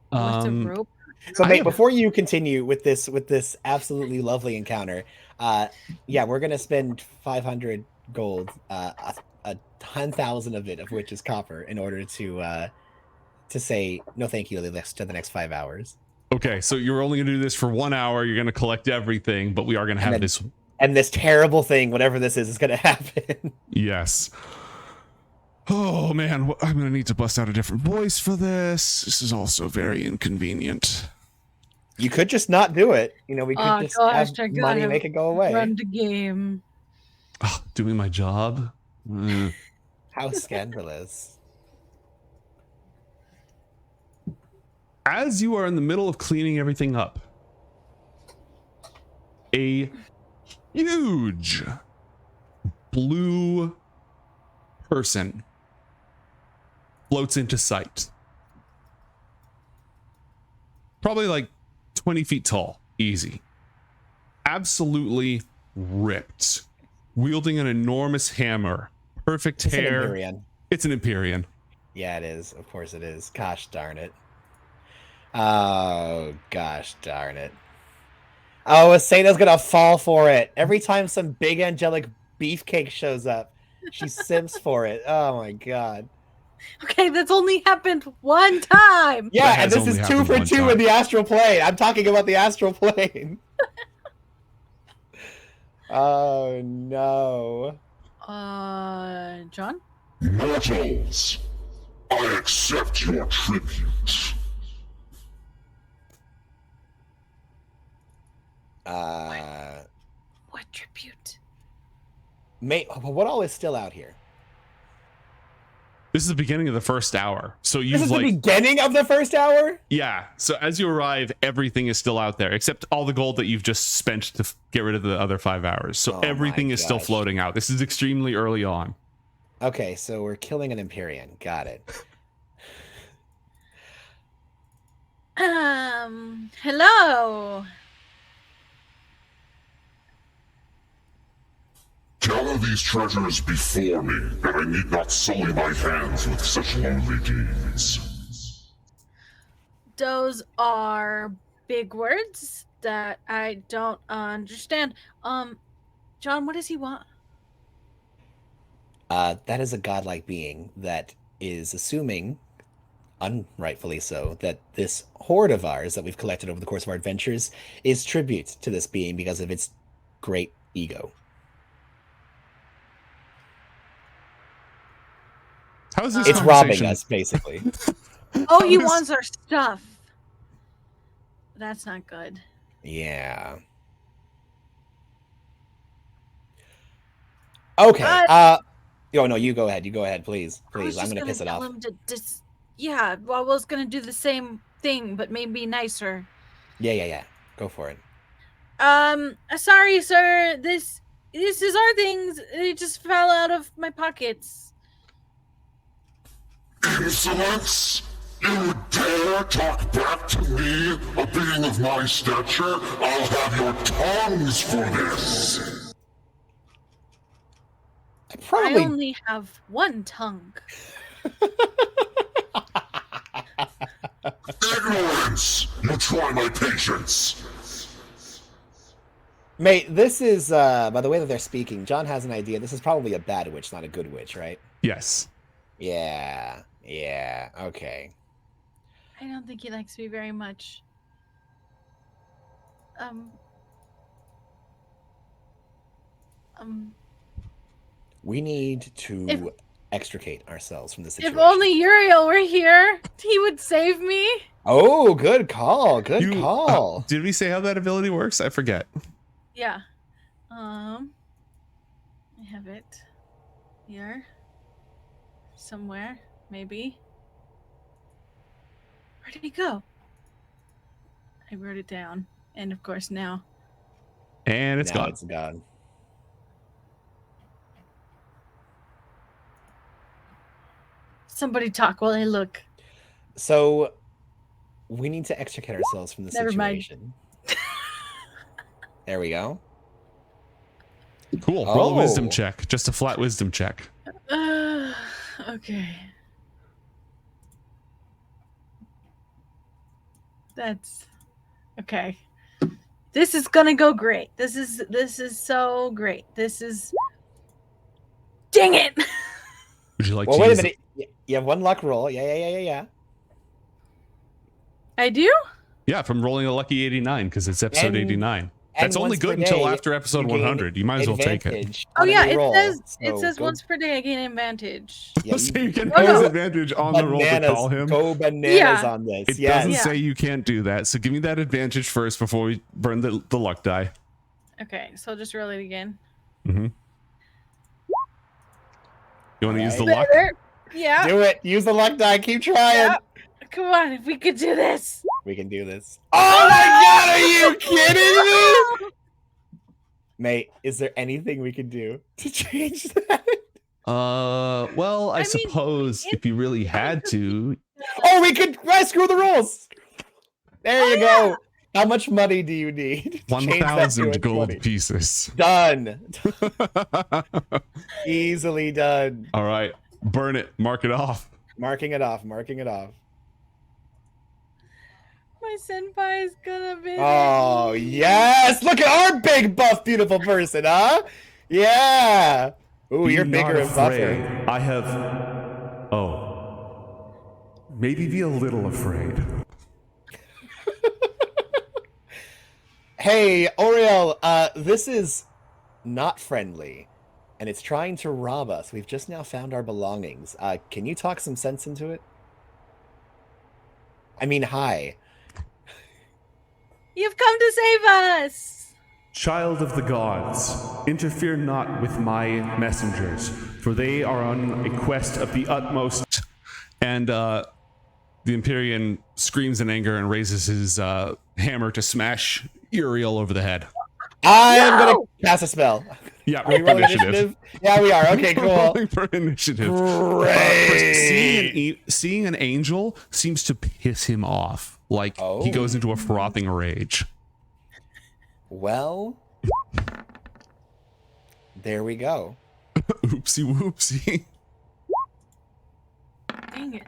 What's a rope? So, mate, before you continue with this absolutely lovely encounter, we're gonna spend 500 gold, a 10,000 of it, of which is copper, in order to say no thank you to the next 5 hours. Okay, so you're only gonna do this for 1 hour. You're gonna collect everything, but we are gonna have this. And this terrible thing, whatever this is gonna happen. Yes. Oh man, I'm gonna need to bust out a different voice for this. This is also very inconvenient. You could just not do it. We could just have money make it go away. Run the game. Doing my job. How scandalous. As you are in the middle of cleaning everything up, a huge blue person floats into sight. Probably like 20 feet tall. Easy. Absolutely ripped. Wielding an enormous hammer. Perfect hair. An Empyrean. It's an Empyrean. Yeah, it is. Of course it is. Gosh darn it. Oh, gosh darn it. Oh, Asena's gonna fall for it. Every time some big angelic beefcake shows up, she simps for it. Oh my god. Okay, that's only happened one time. Yeah, and this is 2 for 2 in the astral plane. I'm talking about the astral plane. Oh no. John? Mortals, I accept your tribute. What tribute? Mate, what all is still out here? This is the beginning of the first hour. So This is the beginning of the first hour? Yeah. So as you arrive, everything is still out there, except all the gold that you've just spent to get rid of the other 5 hours. So everything is still floating out. This is extremely early on. Okay, so we're killing an Empyrean. Got it. Hello. Gather these treasures before me, that I need not sully my hands with such lowly deeds. Those are big words that I don't understand. John, what does he want? That is a godlike being that is assuming, unrightfully so, that this hoard of ours that we've collected over the course of our adventures is tribute to this being because of its great ego. How is this? It's robbing us, basically. Oh, he wants our stuff. That's not good. Yeah. Okay. No, you go ahead. You go ahead, please. Please, I'm gonna piss it off. Yeah, well, I was gonna do the same thing, but maybe nicer. Yeah. Go for it. Sorry, sir. This is our things. It just fell out of my pockets. Insolence! You dare talk back to me, a being of my stature? I'll have your tongues for this! I only have one tongue. Ignorance! You try my patience! Mate, this is by the way that they're speaking, John has an idea. This is probably a bad witch, not a good witch, right? Yes. Yeah. Yeah. Okay. I don't think he likes me very much. We need to extricate ourselves from this situation. If only Uriel were here, he would save me. Oh, good call. Good call. Did we say how that ability works? I forget. Yeah. I have it here somewhere, maybe. Where did he go? I wrote it down, and of course now. And it's now gone. It's gone. Somebody talk while I look. So we need to extricate ourselves from the Never mind. situation. There we go. Cool. Roll a wisdom check. Just a flat wisdom check. Okay. That's okay. This is gonna go great. This is so great. This is. Dang it! Would you like Well, to wait a use minute. You have one luck roll. Yeah. I do? Yeah, from rolling a lucky 89 because it's episode And- 89. That's only once per good until day, after episode you gain 100. You might as well take it. advantage Oh on yeah, every it roll. says So once per day I gain advantage. Yeah, So you can Oh, have no. advantage on the roll to call him. Go bananas Yeah. on this. It Yes. doesn't Yeah. say you can't do that. So give me that advantage first before we burn the luck die. Okay, so I'll just roll it again. Mm-hmm. You want to use the Alright. luck? Better. Yeah. Do it. Use the luck die. Keep trying. Yeah. Come on, if we could do this. We can do this. Oh my god, are you kidding me? Mate, is there anything we can do to change that? Well, I mean, suppose if you really had to, Oh, we could screw the rules. There you go. How much money do you need? to change that to 1,000 a gold 20? pieces. Done. Easily done. All right, burn it. Mark it off. Marking it off. Marking it off. My senpai is gonna be. Oh, yes. Look at our big, buff, beautiful person, huh? Yeah. Ooh, you're bigger and buffer. I have. Oh. Maybe be a little afraid. Hey, Oriel, this is not friendly, and it's trying to rob us. We've just now found our belongings. Can you talk some sense into it? I mean, hi. You've come to save us. Child of the gods, interfere not with my messengers, for they are on a quest of the utmost. And the Empyrean screams in anger and raises his hammer to smash Uriel over the head. I'm gonna cast a spell. Yeah, Are we rolling initiative? Yeah, we are. Okay, cool. Rolling for initiative. Great. Seeing an angel seems to piss him off. Like he goes into a frothing rage. Well, there we go. Oopsie whoopsie. Dang it.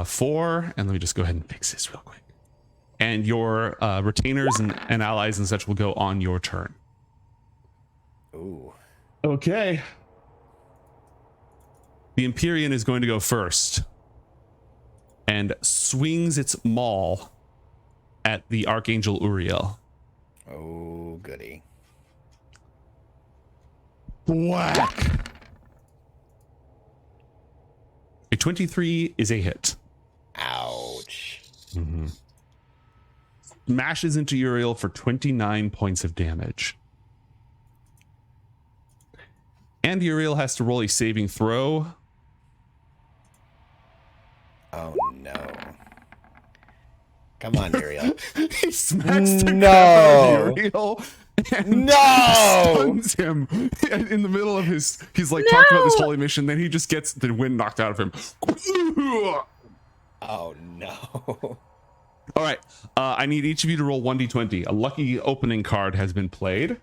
Four, and let me just go ahead and fix this real quick. And your retainers and allies and such will go on your turn. Ooh. Okay. The Empyrean is going to go first and swings its maul at the Archangel Uriel. Oh, goody. Whack! A 23 is a hit. Ouch. Mm-hmm. Smashes into Uriel for 29 points of damage. And Uriel has to roll a saving throw. Oh, no. Come on, Uriel. He smacks the No. crap out of Uriel and No! stuns him in the middle of his. He's like talking about this holy mission, then he just gets the wind knocked out of him. Oh, no. All right, I need each of you to roll 1d20. A lucky opening card has been played,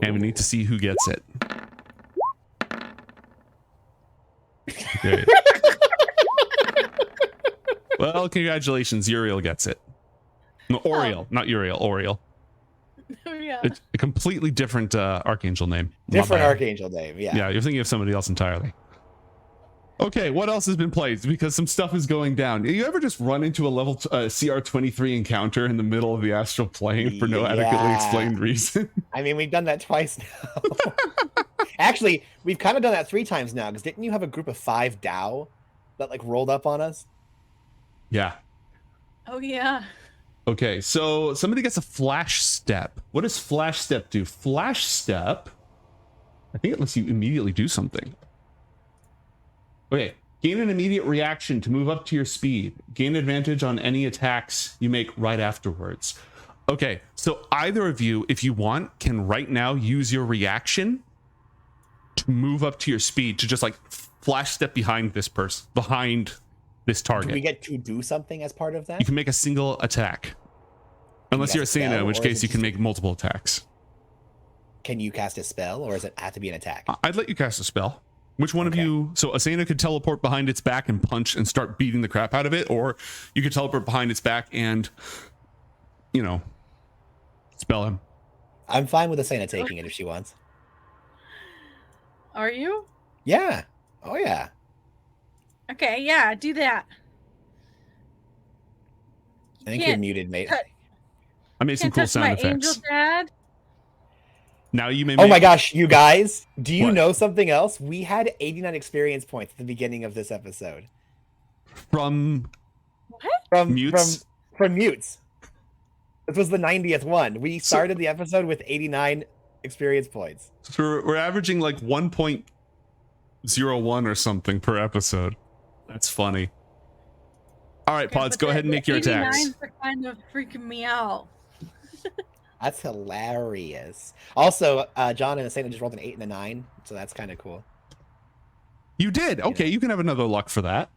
and we need to see who gets it. Okay. Well, congratulations. Uriel gets it. No, Oriel, not Uriel. Oriel. Yeah. It's a completely different archangel name. My Different bad. archangel name. Yeah. Yeah, you're thinking of somebody else entirely. Okay, what else has been played? Because some stuff is going down. You ever just run into a level CR23 encounter in the middle of the astral plane for no adequately Yeah. explained reason? I mean, we've done that twice now. Actually, we've kind of done that 3 times now. Because didn't you have a group of 5 Dao that like rolled up on us? Yeah. Oh yeah. Okay, so somebody gets a flash step. What does flash step do? Flash step, I think it lets you immediately do something. Okay, gain an immediate reaction to move up to your speed. Gain advantage on any attacks you make right afterwards. Okay, so either of you, if you want, can right now use your reaction to move up to your speed to just like flash step behind this person, behind this target. Do we get to do something as part of that? You can make a single attack. Unless you're cast a Asena, spell, in which or is case it you can just- make multiple attacks. Can you cast a spell, or does it have to be an attack? I'd let you cast a spell. Which one of Okay. you? So Asena could teleport behind its back and punch and start beating the crap out of it, or you could teleport behind its back and, spell him. I'm fine with Asena taking it if she wants. Are you? Yeah. Oh yeah. Okay, yeah, do that. I think you're Can't muted, mate. cut- I made some Can't cool touch sound my effects. angel dad. Now you may. Oh my gosh, you guys! Do you What? know something else? We had 89 experience points at the beginning of this episode From from Mutes? from mutes. This was the 90th one. We started the episode with 89 experience points. so we're averaging like 1.01 or something per episode. That's funny. All right, Okay, Pods, but go the- ahead and the make your attacks. 89s are kind of freaking me out. That's hilarious. Also, John and Asena just rolled an 8 and a 9, so that's kind of cool. You did. Okay, you can have another luck for that.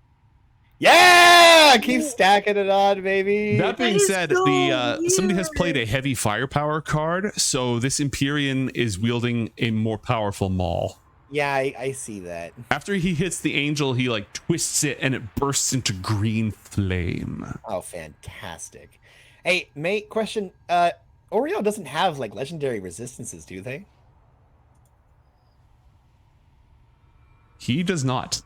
Yeah! Keep stacking it on, baby. That being is said, so somebody has played a weird. heavy firepower card, so this Empyrean is wielding a more powerful maul. Yeah, I see that. After he hits the angel, he like twists it and it bursts into green flame. Oh, fantastic. Hey, mate, question. Oriel doesn't have like legendary resistances, do they? He does not.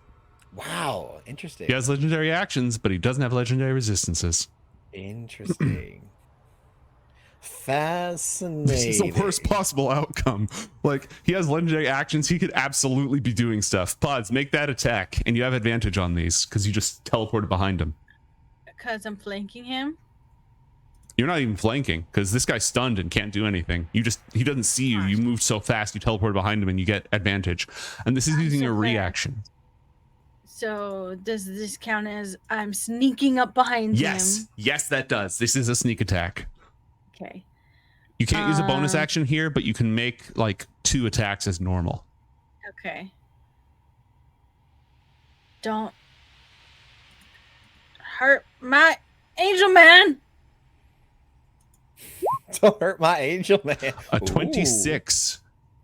Wow, interesting. He has legendary actions, but he doesn't have legendary resistances. Interesting. Fascinating. This is the worst possible outcome. Like, he has legendary actions. He could absolutely be doing stuff. Pods, make that attack, and you have advantage on these because you just teleported behind him. Because I'm flanking him. You're not even flanking because this guy's stunned and can't do anything. He doesn't see you. You moved so fast, you teleport behind him and you get advantage. And this is I'm using so a fast. reaction. So does this count as I'm sneaking up behind Yes. him? Yes, that does. This is a sneak attack. Okay. You can't use a bonus Um, action here, but you can make like 2 attacks as normal. Okay. Don't hurt my angel man. Don't hurt my angel, man. A Ooh. 26.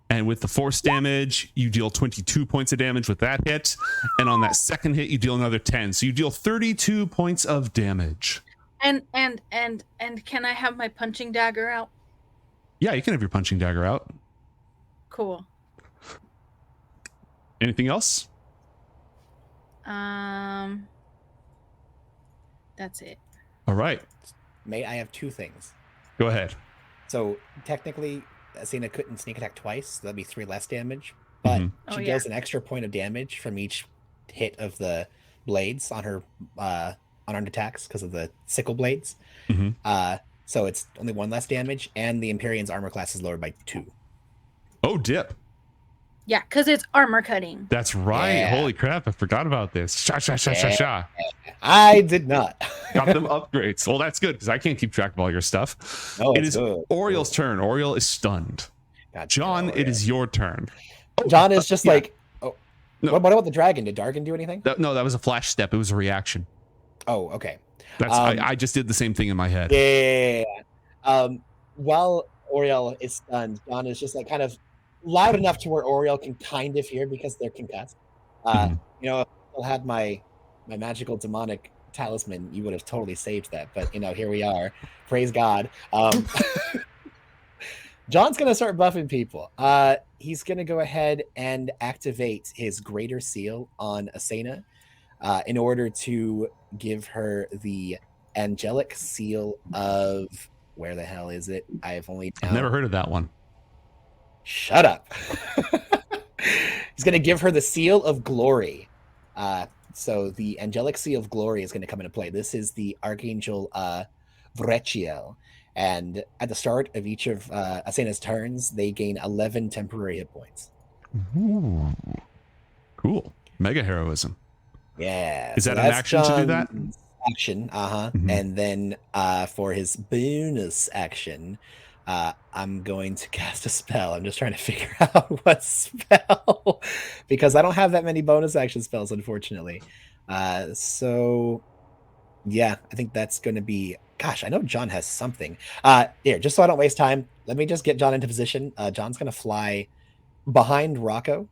And with the force damage, you deal 22 points of damage with that hit. And on that second hit, you deal another 10. So you deal 32 points of damage. And can I have my punching dagger out? Yeah, you can have your punching dagger out. Cool. Anything else? That's it. All right. Mate, I have 2 things. Go ahead. So technically, Asena couldn't sneak attack twice. So that'd be 3 less damage. But Mhm. Oh, she yeah. deals an extra point of damage from each hit of the blades on her unarmed attacks because of the sickle blades. Mhm. So it's only 1 less damage, and the Empyrean's armor class is lowered by 2. Oh, dip. Yeah, because it's armor cutting. That's right. Yeah. Holy crap. I forgot about this. Sha, sha, sha, sha, Yeah. sha. I did not. Got them upgrades. Well, that's good because I can't keep track of all your stuff. No, It it's is good. Oriel's turn. Oriel is stunned. God, John, it is your turn. John is just yeah. like, oh, No. what about the dragon? Did Dargan do anything? No, that was a flash step. It was a reaction. Oh, okay. That's Um, I just did the same thing in my head. Yeah. While Oriel is stunned, John is just like kind of loud enough to where Oriel can kind of hear because they're concussed. Mhm. You know, I'll have my magical demonic talisman, you would have totally saved that. But here we are. Praise God. John's gonna start buffing people. He's gonna go ahead and activate his greater seal on Asena in order to give her the angelic seal of where the hell is it? I've never heard of that one. Shut up. He's going to give her the seal of glory. So the angelic seal of glory is going to come into play. This is the Archangel Vrechiel. And at the start of each of Asena's turns, they gain 11 temporary hit points. Ooh. Cool. Mega heroism. Yeah. Is that an action to do that? Action. And then for his bonus action, I'm going to cast a spell. I'm just trying to figure out what spell because I don't have that many bonus action spells, unfortunately. So yeah, I think that's going to be. Gosh, I know John has something. Here, just so I don't waste time, let me just get John into position. John's going to fly behind Rocco,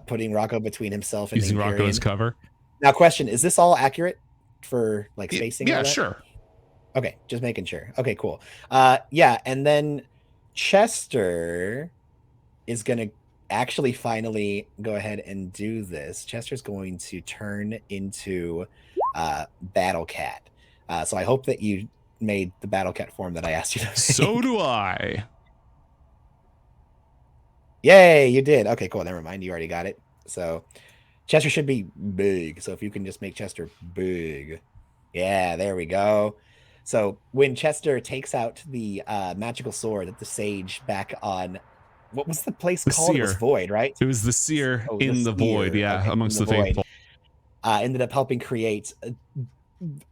putting Rocco between himself and using the Rocco as cover. Now, question: is this all accurate for like spacing? Yeah, sure. Okay, just making sure. Okay, cool. Yeah, and then Chester is going to actually finally go ahead and do this. Chester's going to turn into Battle Cat. So I hope that you made the Battle Cat form that I asked you to make. So do I. Yay, you did. Okay, cool. Never mind. You already got it. So Chester should be big. So if you can just make Chester big. Yeah, there we go. So when Chester takes out the magical sword that the sage back on, what was the place called? It was Void, right? It was the seer in the Void, yeah, okay, amongst the faithful. Ended up helping create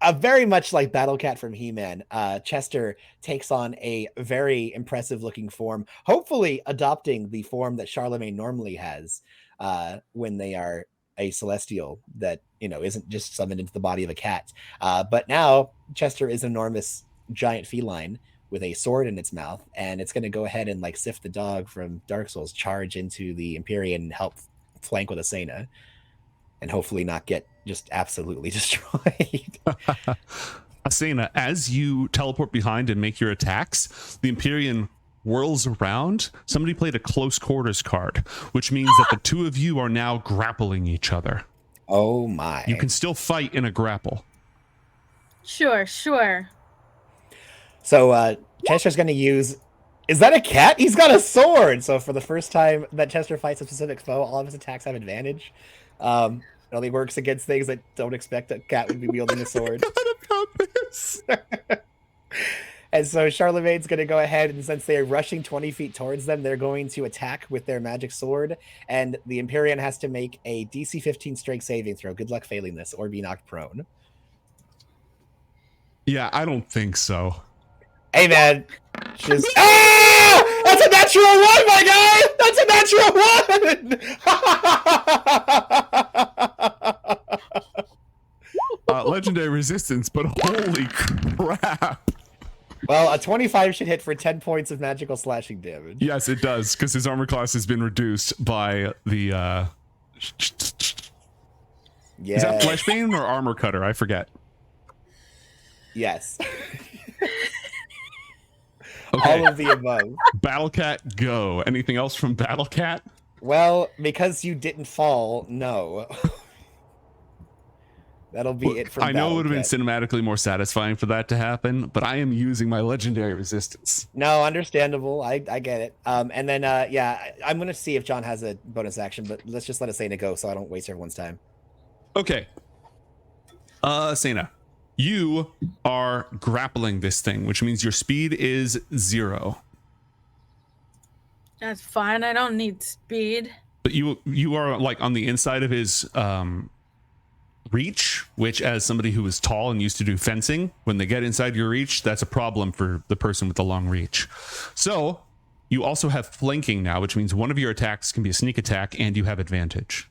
a very much like Battle Cat from He-Man. Chester takes on a very impressive looking form, hopefully adopting the form that Charlemagne normally has when they are a celestial that isn't just summoned into the body of a cat. But now Chester is an enormous giant feline with a sword in its mouth, and it's going to go ahead and like Sif the dog from Dark Souls charge into the Empyrean and help flank with Asena, and hopefully not get just absolutely destroyed. Asena, as you teleport behind and make your attacks, the Empyrean whirls around. Somebody played a close quarters card, which means that the two of you are now grappling each other. Oh my. You can still fight in a grapple. Sure. So Chester's going to use... Is that a cat? He's got a sword! So for the first time that Chester fights a specific foe, all of his attacks have advantage. It only works against things that don't expect a cat would be wielding a sword. I forgot about this. And so Charlemagne's going to go ahead, and since they're rushing 20 feet towards them, they're going to attack with their magic sword. And the Empyrean has to make a DC 15 strength saving throw. Good luck failing this or be knocked prone. Yeah, I don't think so. Hey, man. Just... Ah! That's a natural one, my guy! That's a natural one! Legendary resistance, but holy crap. Well, a 25 should hit for 10 points of magical slashing damage. Yes, it does, because his armor class has been reduced by the... Yeah. Is that Fleshbane or Armor Cutter? I forget. Yes. Okay. All of the above. Battle Cat, go. Anything else from Battle Cat? Well, because you didn't fall, no. That'll be it from I know it would have been Cat. cinematically more satisfying for that to happen, but I am using my legendary resistance. No, understandable. I get it. And then, yeah, I'm going to see if John has a bonus action, but let's just let Asena go so I don't waste everyone's time. Okay. Asena, you are grappling this thing, which means your speed is 0. That's fine. I don't need speed. But you are like on the inside of his reach, which as somebody who is tall and used to do fencing, when they get inside your reach, that's a problem for the person with the long reach. So you also have flanking now, which means one of your attacks can be a sneak attack and you have advantage.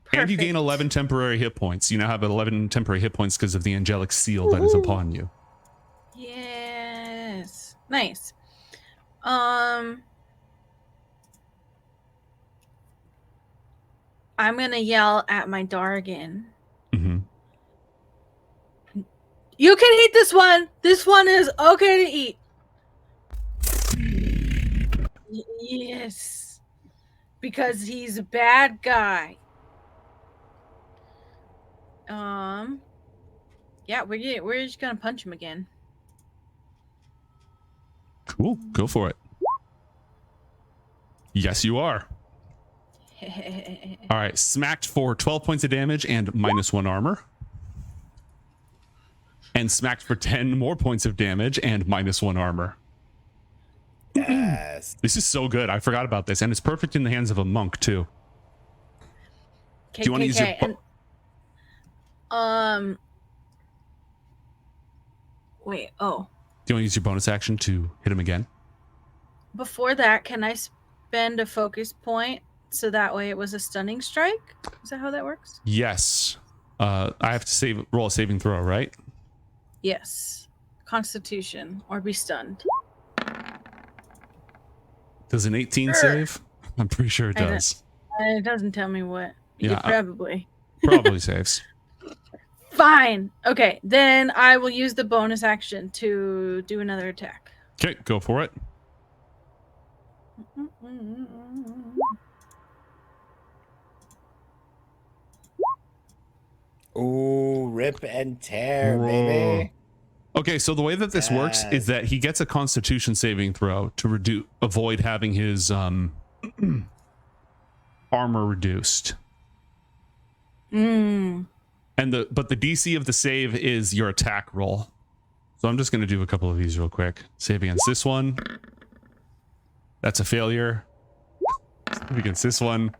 Perfect. And you gain 11 temporary hit points. You now have 11 temporary hit points because of the angelic seal that is upon you. Yes. Nice. I'm gonna yell at my Dargan. Mm-hmm. You can eat this one. This one is okay to eat. Yes. Because he's a bad guy. Yeah, we're just gonna punch him again. Cool. Go for it. Yes, you are. All right. Smacked for 12 points of damage and -1 armor. And smacked for 10 more points of damage and -1 armor. Yes. This is so good. I forgot about this. And it's perfect in the hands of a monk, too. Do you want to use your... Wait, oh. Do you want to use your bonus action to hit him again? Before that, can I spend a focus point so that way it was a stunning strike? Is that how that works? Yes. I have to roll a saving throw, right? Yes. Constitution or be stunned. Does an 18 save? I'm pretty sure it does. It doesn't tell me what. Yeah, Probably. Probably saves. Fine. Okay, then I will use the bonus action to do another attack. Okay, go for it. Ooh, rip and tear, Whoa. baby. Okay, so the way that this works is that he gets a Constitution saving throw to avoid having his armor reduced. But the DC of the save is your attack roll. So I'm just going to do a couple of these real quick. Save against this one. That's a failure. Save against this one.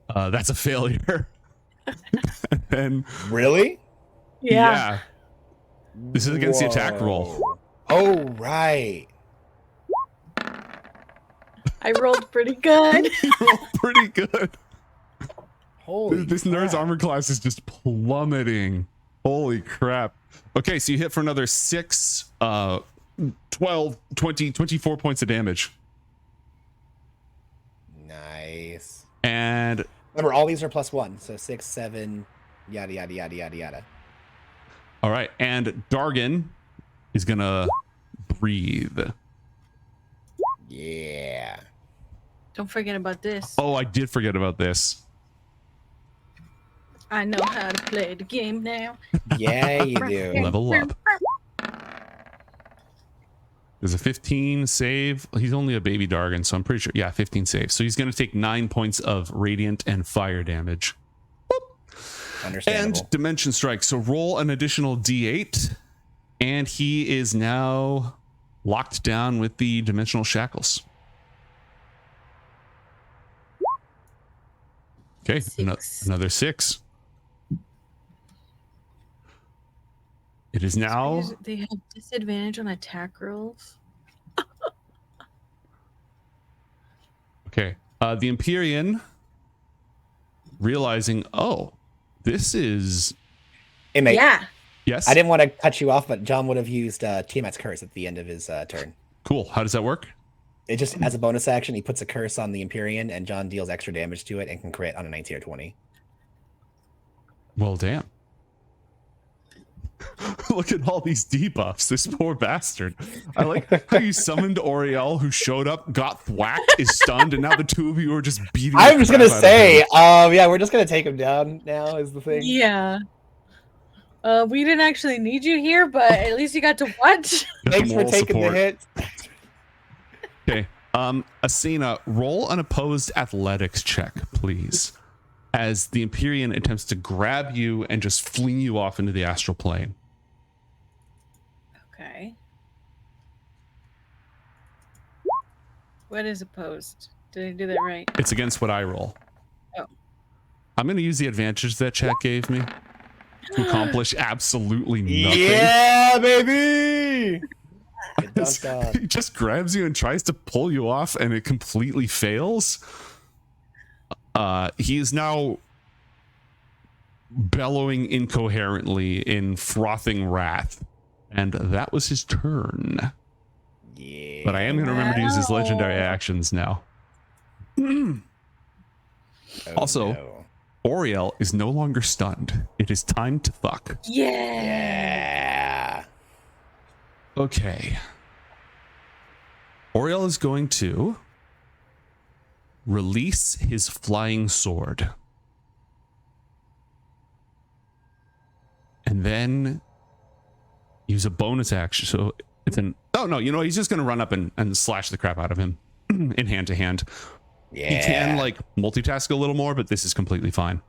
That's a failure. And then, Really? Yeah. This is against the attack roll. Oh, right. I rolled pretty good. You rolled pretty good. Holy This nerd's armor class is just plummeting. Holy crap. Okay, so you hit for another 6, 12, 20, 24 points of damage. Nice. And remember, all these are +1, so 6, 7, yada yada yada yada yada. all right, and Dargan is gonna breathe. Yeah. Don't forget about this. Oh, I did forget about this. I know how to play the game now. Yeah, you do. Level up. There's a 15 save. He's only a baby Dargan, so I'm pretty sure. Yeah, 15 save. So he's going to take 9 points of radiant and fire damage. Understandable. And dimension strike. So roll an additional D8, and he is now locked down with the dimensional shackles. Okay, another 6. It is now. They have disadvantage on attack rolls. Okay. The Empyrean, realizing, oh, this is. Hey, mate. Yeah. Yes. I didn't want to cut you off, but John would have used Tiamat's curse at the end of his turn. Cool. How does that work? It just, as a bonus action, he puts a curse on the Empyrean, and John deals extra damage to it and can crit on a 19 or 20. Well, damn. Look at all these debuffs. This poor bastard. I like how you summoned Oriel, who showed up, got thwacked, is stunned, and now the two of you are just beating. I'm just gonna say, yeah, we're just gonna take him down now. Is the thing? Yeah. We didn't actually need you here, but at least you got to watch. Thanks for taking the hit. Okay. Asena, roll an opposed athletics check, please. As the Empyrean attempts to grab you and just fling you off into the astral plane. Okay. What is opposed? Did I do that right? It's against what I roll. Oh. I'm going to use the advantage that chat gave me to accomplish absolutely nothing. Yeah, baby! He just grabs you and tries to pull you off, and it completely fails. He is now bellowing incoherently in frothing wrath, and that was his turn. Yeah. But I am going to remember to use his legendary actions now. Also, no. Oriel is no longer stunned. It is time to fuck. Yeah. Yeah. Okay. Oriel is going to release his flying sword. And then use a bonus action. So it's an... Oh, no. You know what? He's just going to run up and slash the crap out of him in hand to hand. Yeah. He can, like, multitask a little more, but this is completely fine.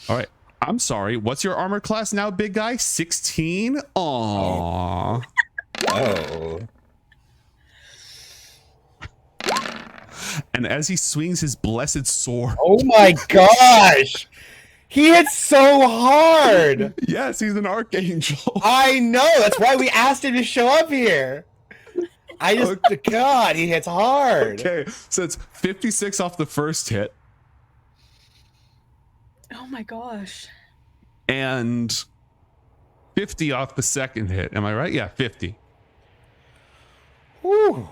All right. I'm sorry. What's your armor class now, big guy? 16? Aww. Oh. And as he swings his blessed sword... Oh my gosh! He hits so hard! Yes, he's an archangel. I know! That's why we asked him to show up here! God, he hits hard! Okay, so it's 56 off the first hit. Oh my gosh. And 50 off the second hit. Am I right? Yeah, 50. Whew.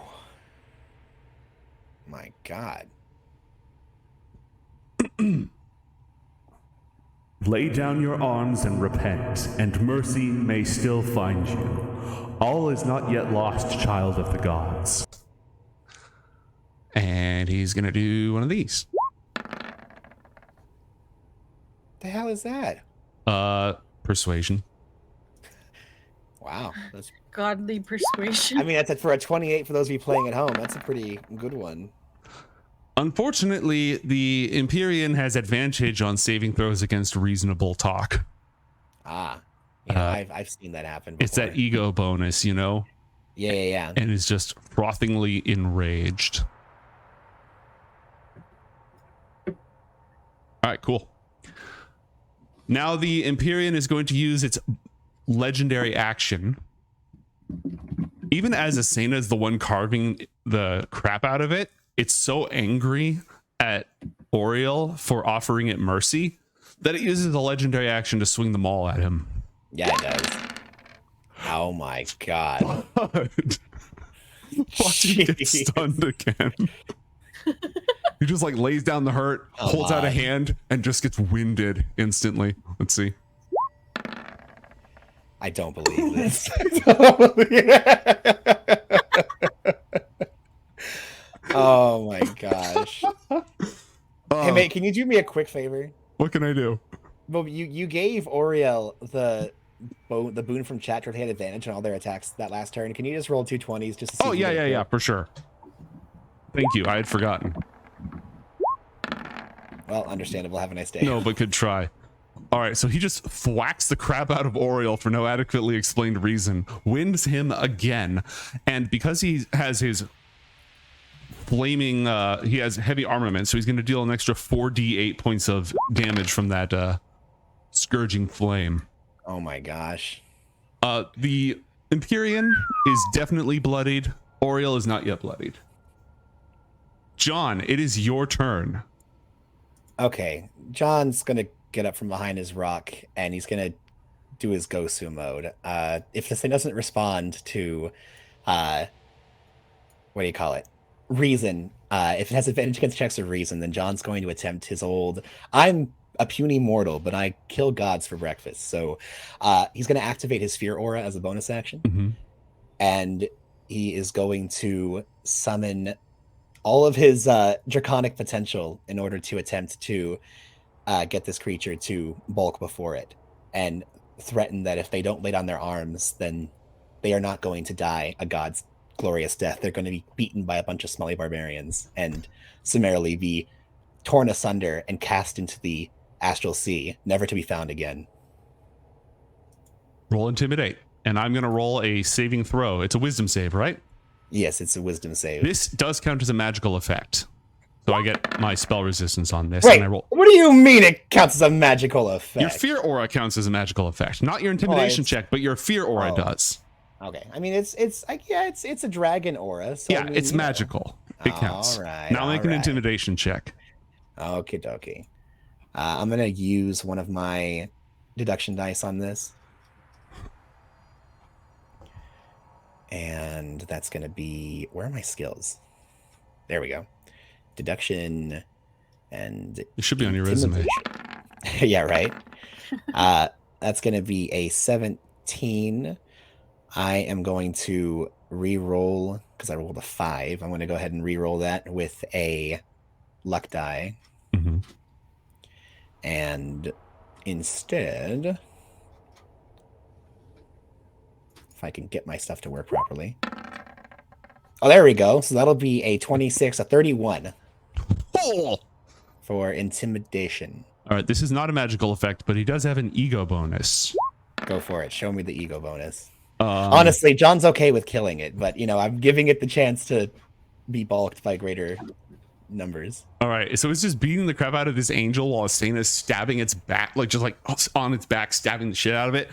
My God. Lay down your arms and repent, and mercy may still find you. All is not yet lost, child of the gods. And he's going to do one of these. The hell is that? Persuasion. Wow. That's, Godly persuasion. I mean, that's it for a 28 for those of you playing at home. That's a pretty good one. Unfortunately, the Empyrean has advantage on saving throws against reasonable talk. Ah. Yeah, I've seen that happen before. It's that ego bonus, you know? Yeah. And is just frothingly enraged. All right, cool. Now the Empyrean is going to use its legendary action. Even as Asena is the one carving the crap out of it, it's so angry at Oriel for offering it mercy that it uses a legendary action to swing the maul at him. Yeah, it does. Oh my God. Watch him get stunned again. He just like lays down the hurt, holds out a hand, and just gets winded instantly. Let's see. I don't believe this. Oh my gosh. Hey mate, can you do me a quick favor? What can I do? Well, you gave Oriel the boon from chat to had advantage on all their attacks that last turn. Can you just roll 220s just to see? Oh yeah, for sure. Thank you. I had forgotten. Well, understandable. Have a nice day. No, but could try. All right, so he just thwacks the crap out of Oriel for no adequately explained reason, wins him again, and because he has his flaming, he has heavy armament, so he's going to deal an extra 4d8 points of damage from that scourging flame. Oh my gosh. The Empyrean is definitely bloodied. Oriel is not yet bloodied. John, it is your turn. Okay, John's gonna get up from behind his rock and he's gonna do his Gosu mode. If this thing doesn't respond to, what do you call it? Reason. If it has advantage against checks of reason, then John's going to attempt his old, I'm a puny mortal, but I kill gods for breakfast. So he's going to activate his fear aura as a bonus action. Mm-hmm. And he is going to summon all of his draconic potential in order to attempt to get this creature to bulk before it and threaten that if they don't lay down their arms, then they are not going to die a god's glorious death. They're going to be beaten by a bunch of smelly barbarians and summarily be torn asunder and cast into the astral sea, never to be found again. Roll Intimidate, and I'm going to roll a saving throw. It's a wisdom save, right? Yes, it's a wisdom save. This does count as a magical effect, so I get my spell resistance on this. Wait, and I roll. what do you mean it counts as a magical effect? Your fear aura counts as a magical effect, not your intimidation check, but your fear aura does. Okay, I mean it's a dragon aura. So Yeah, I mean, it's magical. It counts. All right. Now make an right. intimidation check. Okie dokie. I'm gonna use one of my deduction dice on this, and that's gonna be, where are my skills? There we go. Deduction and It should be on your resume. Yeah, right. That's gonna be a 17 I am going to re-roll because I rolled a 5. I'm going to go ahead and re-roll that with a luck die. Mm-hmm. And instead, if I can get my stuff to work properly. Oh, there we go. So that'll be a 26, a 31 for intimidation. All right, this is not a magical effect, but he does have an ego bonus. Go for it. Show me the ego bonus. Honestly, John's okay with killing it, but I'm giving it the chance to be balked by greater numbers. All right, so it's just beating the crap out of this angel while Asena's stabbing its back, just on its back, stabbing the shit out of it.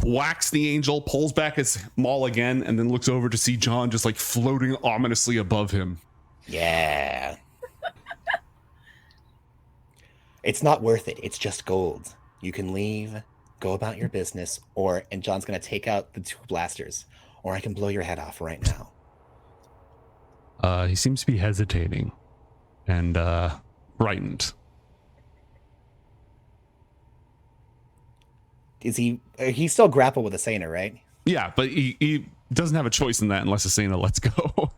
Whacks the angel, pulls back its maul again, and then looks over to see John just floating ominously above him. Yeah. It's not worth it. It's just gold. You can leave, go about your business, and John's going to take out the 2 blasters, or I can blow your head off right now. He seems to be hesitating and frightened. Is he still grappled with Asena, right? Yeah, but he doesn't have a choice in that unless Asena lets go.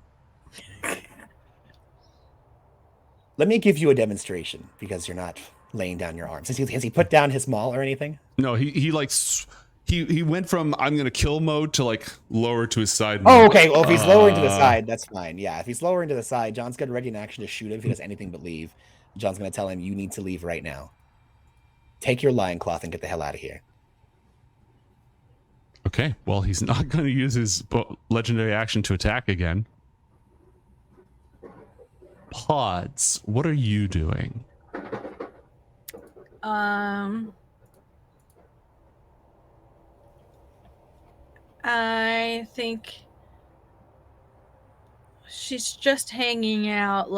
Let me give you a demonstration because you're not laying down your arms. Has he put down his maul or anything? No, he went from I'm gonna kill mode to lower to his side. Oh, okay. Well, if he's lowering to the side, that's fine. Yeah, if he's lowering to the side, John's got ready in action to shoot him if he does anything but leave. John's gonna tell him, "You need to leave right now. Take your lion cloth and get the hell out of here." Okay, well, he's not going to use his legendary action to attack again. Pods, what are you doing? I think she's just hanging out,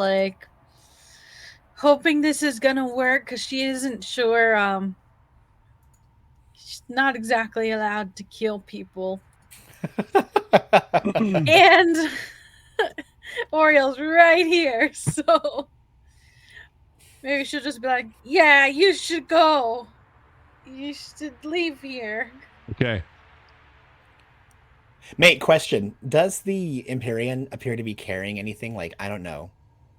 hoping this is gonna work because she isn't sure. She's not exactly allowed to kill people. And Oriel's right here, so maybe she'll just be like, "Yeah, you should go. You should leave here." Okay. Mate, question. Does the Empyrean appear to be carrying anything I don't know,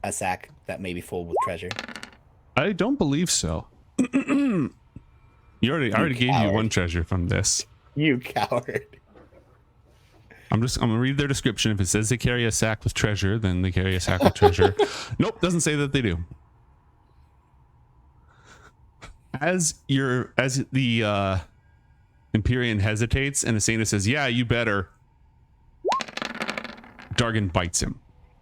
a sack that may be full with treasure? I don't believe so. I already gave you 1 treasure from this. You coward. I'm gonna read their description. If it says they carry a sack with treasure, then they carry a sack with treasure. Nope, doesn't say that they do. As the Empyrean hesitates and Asena says, "Yeah, you better," Dargan bites him.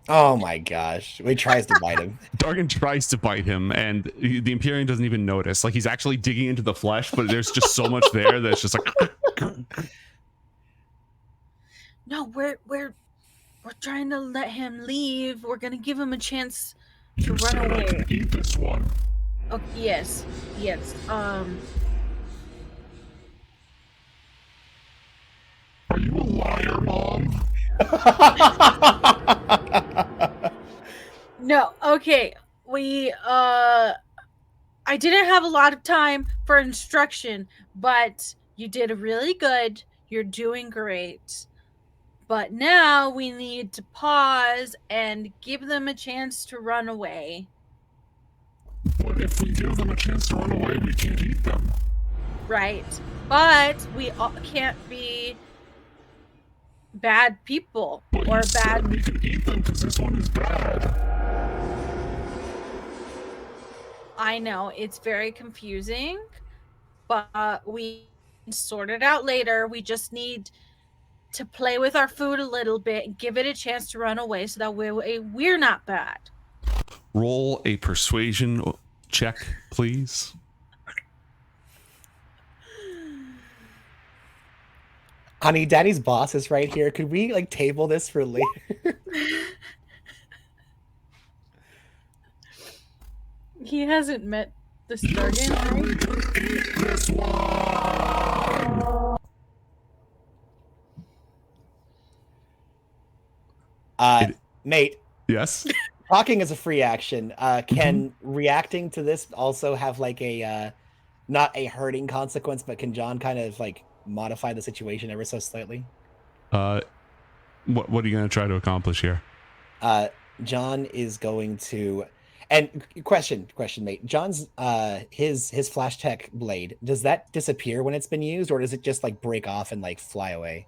Oh my gosh. He tries to bite him. Dargan tries to bite him, and the Empyrean doesn't even notice. He's actually digging into the flesh, but there's just so much there that it's just No, we're trying to let him leave. We're gonna give him a chance to run away. I can eat this one. Oh, yes. Are you a liar, Mom? No, okay. I didn't have a lot of time for instruction, but you did really good. You're doing great. But now we need to pause and give them a chance to run away. But if we give them a chance to run away, we can't eat them. Right. But we can't be bad people But or you said bad. we could eat them because this one is bad. I know it's very confusing, but we can sort it out later. We just need to play with our food a little bit and give it a chance to run away so that we're not bad. Roll a persuasion check, please. Honey, Daddy's boss is right here. Could we table this for later? He hasn't met the Stargate, right? We could eat this one. Mate, Yes. talking is a free action. Can reacting to this also have a not a hurting consequence, but can John kind of modify the situation ever so slightly? What are you going to try to accomplish here? John is going to, and question, mate. John's his flash tech blade, does that disappear when it's been used, or does it just like break off and like fly away?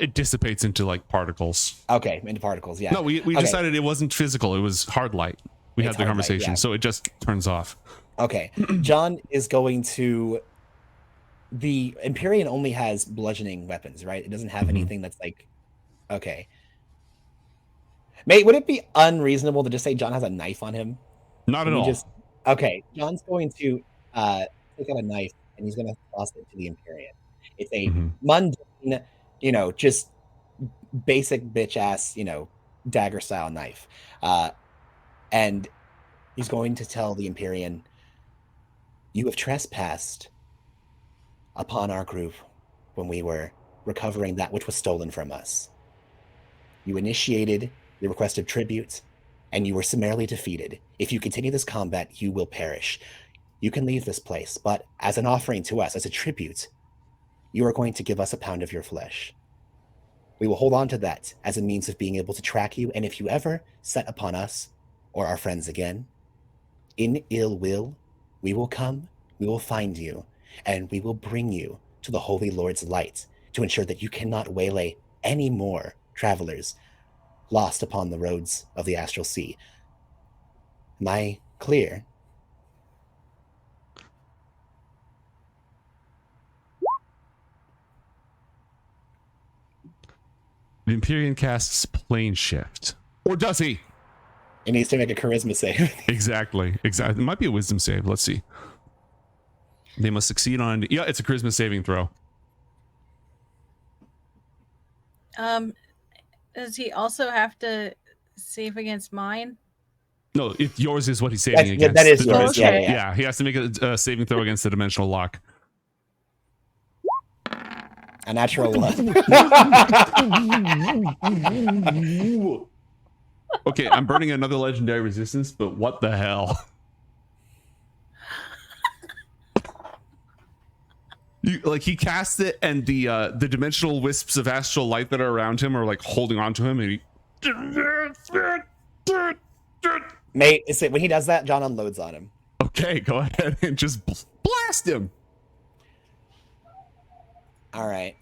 It dissipates into like particles. Okay, into particles. Yeah. No, we decided it wasn't physical. It was hard light. We had the conversation, so it just turns off. Okay, John is going to. The Empyrean only has bludgeoning weapons, right? It doesn't have anything that's like. Okay. Mate, would it be unreasonable to just say John has a knife on him? Not at all. Okay, John's going to take out a knife and he's going to toss it to the Empyrean. It's a mundane, just basic bitch ass, dagger style knife. And he's going to tell the Empyrean, "You have trespassed upon our group when we were recovering that which was stolen from us. You initiated the request of tribute, and you were summarily defeated. If you continue this combat, you will perish. You can leave this place, but as an offering to us, as a tribute, you are going to give us a pound of your flesh. We will hold on to that as a means of being able to track you, and if you ever set upon us or our friends again, in ill will, we will come, we will find you, and we will bring you to the Holy Lord's light to ensure that you cannot waylay any more travelers lost upon the roads of the astral sea. Am I clear?" The Empyrean casts plane shift. Or does he? It needs to make a charisma save. Exactly. It might be a wisdom save. Let's see. They must succeed on... Yeah, it's a charisma saving throw. Does he also have to save against mine? No, yours is what he's saving against. That is yours. Okay. Yeah, he has to make a saving throw against the dimensional lock. A natural one. Okay, I'm burning another legendary resistance, but what the hell? He casts it, and the dimensional wisps of astral light that are around him are like holding on to him, and he... Mate, when he does that, John unloads on him. Okay, go ahead and just blast him. All right.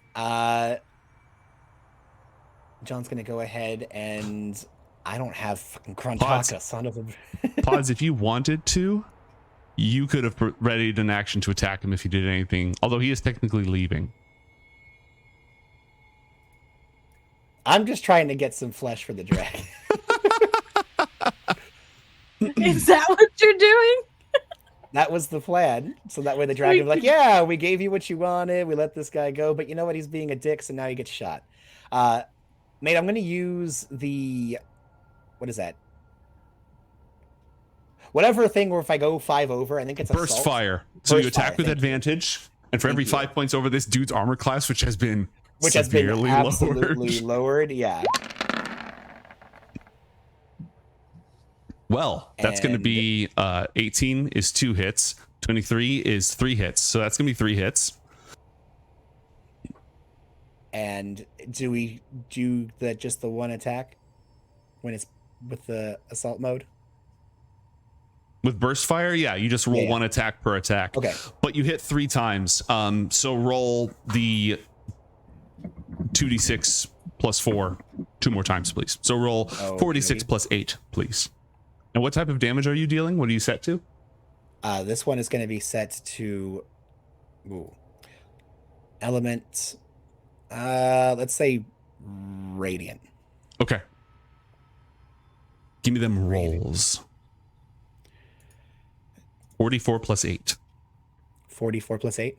John's gonna go ahead and I don't have fucking Krontaka, son of a... Pods, if you wanted to, you could have readied an action to attack him if he did anything, although he is technically leaving. I'm just trying to get some flesh for the dragon. Is that what you're doing? That was the plan. So that way the dragon would be like, yeah, we gave you what you wanted. We let this guy go. But you know what? He's being a dick, so now he gets shot. Mate, I'm going to use the... What is that? Whatever thing where if I go 5 over, I think it's burst assault. Fire. So Burst you attack fire, with thank advantage. And for every 5 points over this dude's armor class, which has been severely absolutely lowered. Yeah. Well, that's going to be 18 is 2 hits. 23 is 3 hits. So that's going to be 3 hits. And do we do just the one attack when it's with the assault mode? With burst fire, yeah, you just roll 1 attack per attack. Okay. But you hit 3 times. So roll the 2d6 plus 4 2 more times, please. So roll 4d6 plus 8, please. And what type of damage are you dealing? What are you set to? This one is going to be set to element. Let's say radiant. Okay. Give me them rolls. 44 plus 8. 44 plus 8?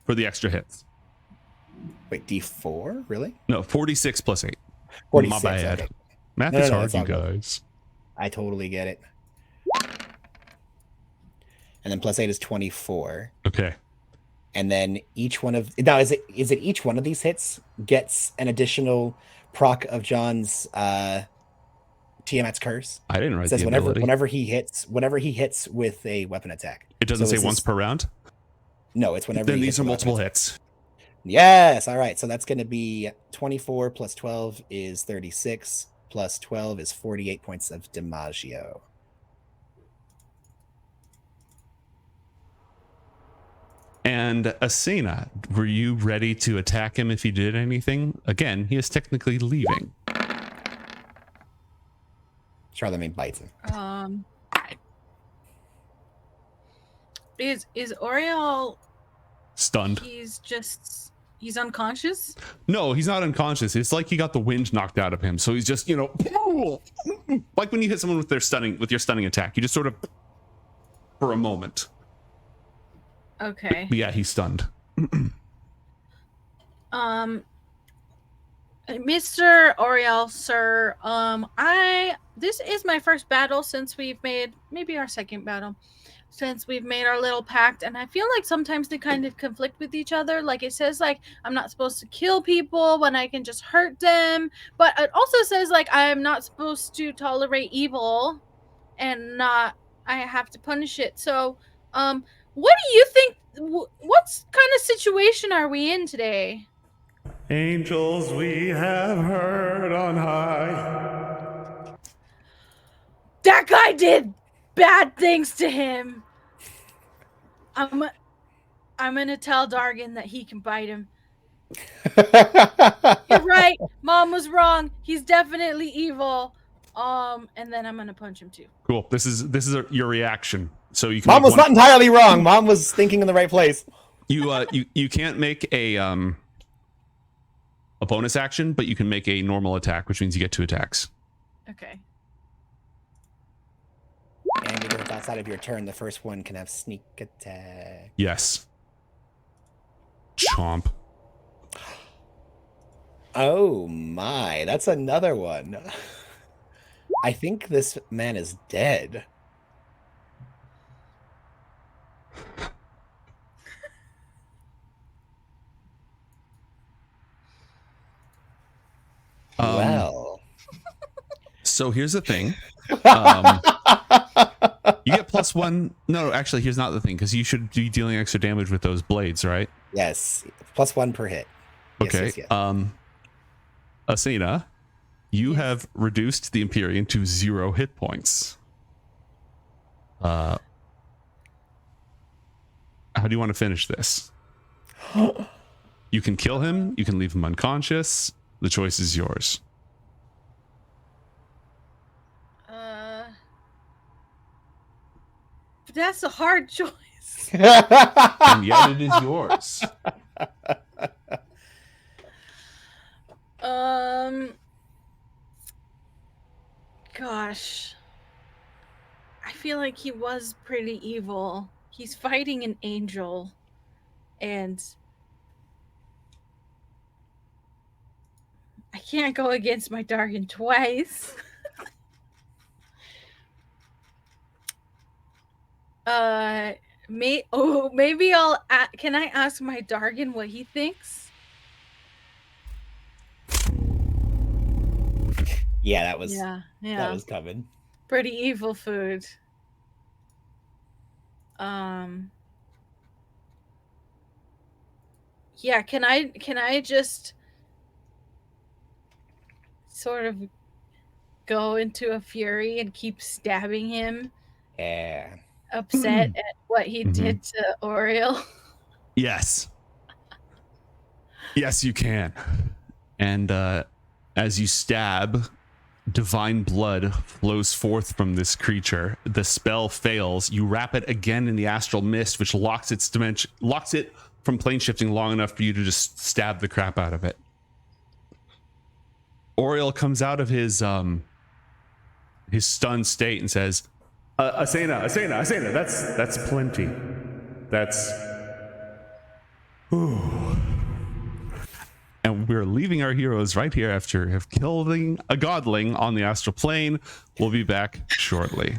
For the extra hits. Wait, D4? Really? No, 46 plus 8. 46. My bad. Okay. Math No, is no, hard, it's you all good. guys. I totally get it. And then plus 8 is 24. Okay. And then each one of... Now, is it each one of these hits gets an additional proc of John's Tiamat's curse? I didn't write It says the whenever ability. whenever he hits with a weapon attack. It doesn't So say is once this- per round? No, it's whenever Then he these hits are with a weapon multiple attack. hits. Yes. All right. So that's going to be 24 plus 12 is 36 plus 12 is 48 points of Dimaggio. And Asena, were you ready to attack him if he did anything? Again, he is technically leaving. Charlemagne bites him. Is Oriel Stunned. He's unconscious? No, he's not unconscious. It's like he got the wind knocked out of him. So he's just, like when you hit someone with your stunning attack, you just sort of for a moment. Okay. But yeah, he's stunned. Mr. Oriel, sir, this is my first battle since we've made, maybe our second battle, since we've made our little pact, and I feel like sometimes they kind of conflict with each other. Like it says like I'm not supposed to kill people when I can just hurt them, but it also says like I'm not supposed to tolerate evil and I have to punish it. So what do you think, what kind of situation are we in today? Angels we have heard on high. That guy did bad things to him. I'm gonna tell Dargan that he can bite him. You're right. Mom was wrong. He's definitely evil. And then I'm gonna punch him too. Cool. This is your reaction. So you can. Mom was not entirely wrong. Mom was thinking in the right place. You can't make a bonus action, but you can make a normal attack, which means you get 2 attacks. Okay. And even if outside of your turn, the first one can have sneak attack. Yes. Chomp. Oh my, that's another one. I think this man is dead. Well. So here's the thing. You get +1. No, actually, here's not the thing, because you should be dealing extra damage with those blades, right? Yes. +1 per hit. Okay. Yes. Asena, you have reduced the Empyrean to 0 hit points. How do you want to finish this? You can kill him. You can leave him unconscious. The choice is yours. That's a hard choice. And yet it is yours. Gosh. I feel like he was pretty evil. He's fighting an angel. And I can't go against my Dargan twice. Maybe I'll can I ask my Dargan what he thinks? Yeah, that was that was coming. Pretty evil food. Yeah, can I just sort of go into a fury and keep stabbing him? Yeah. Upset at what he did to Oriel? Yes. Yes, you can. And as you stab, divine blood flows forth from this creature. The spell fails. You wrap it again in the astral mist, which locks it from plane shifting long enough for you to just stab the crap out of it. Oriel comes out of his stunned state and says, Asena, that's plenty. That's... Ooh. And we're leaving our heroes right here after killing a godling on the astral plane. We'll be back shortly.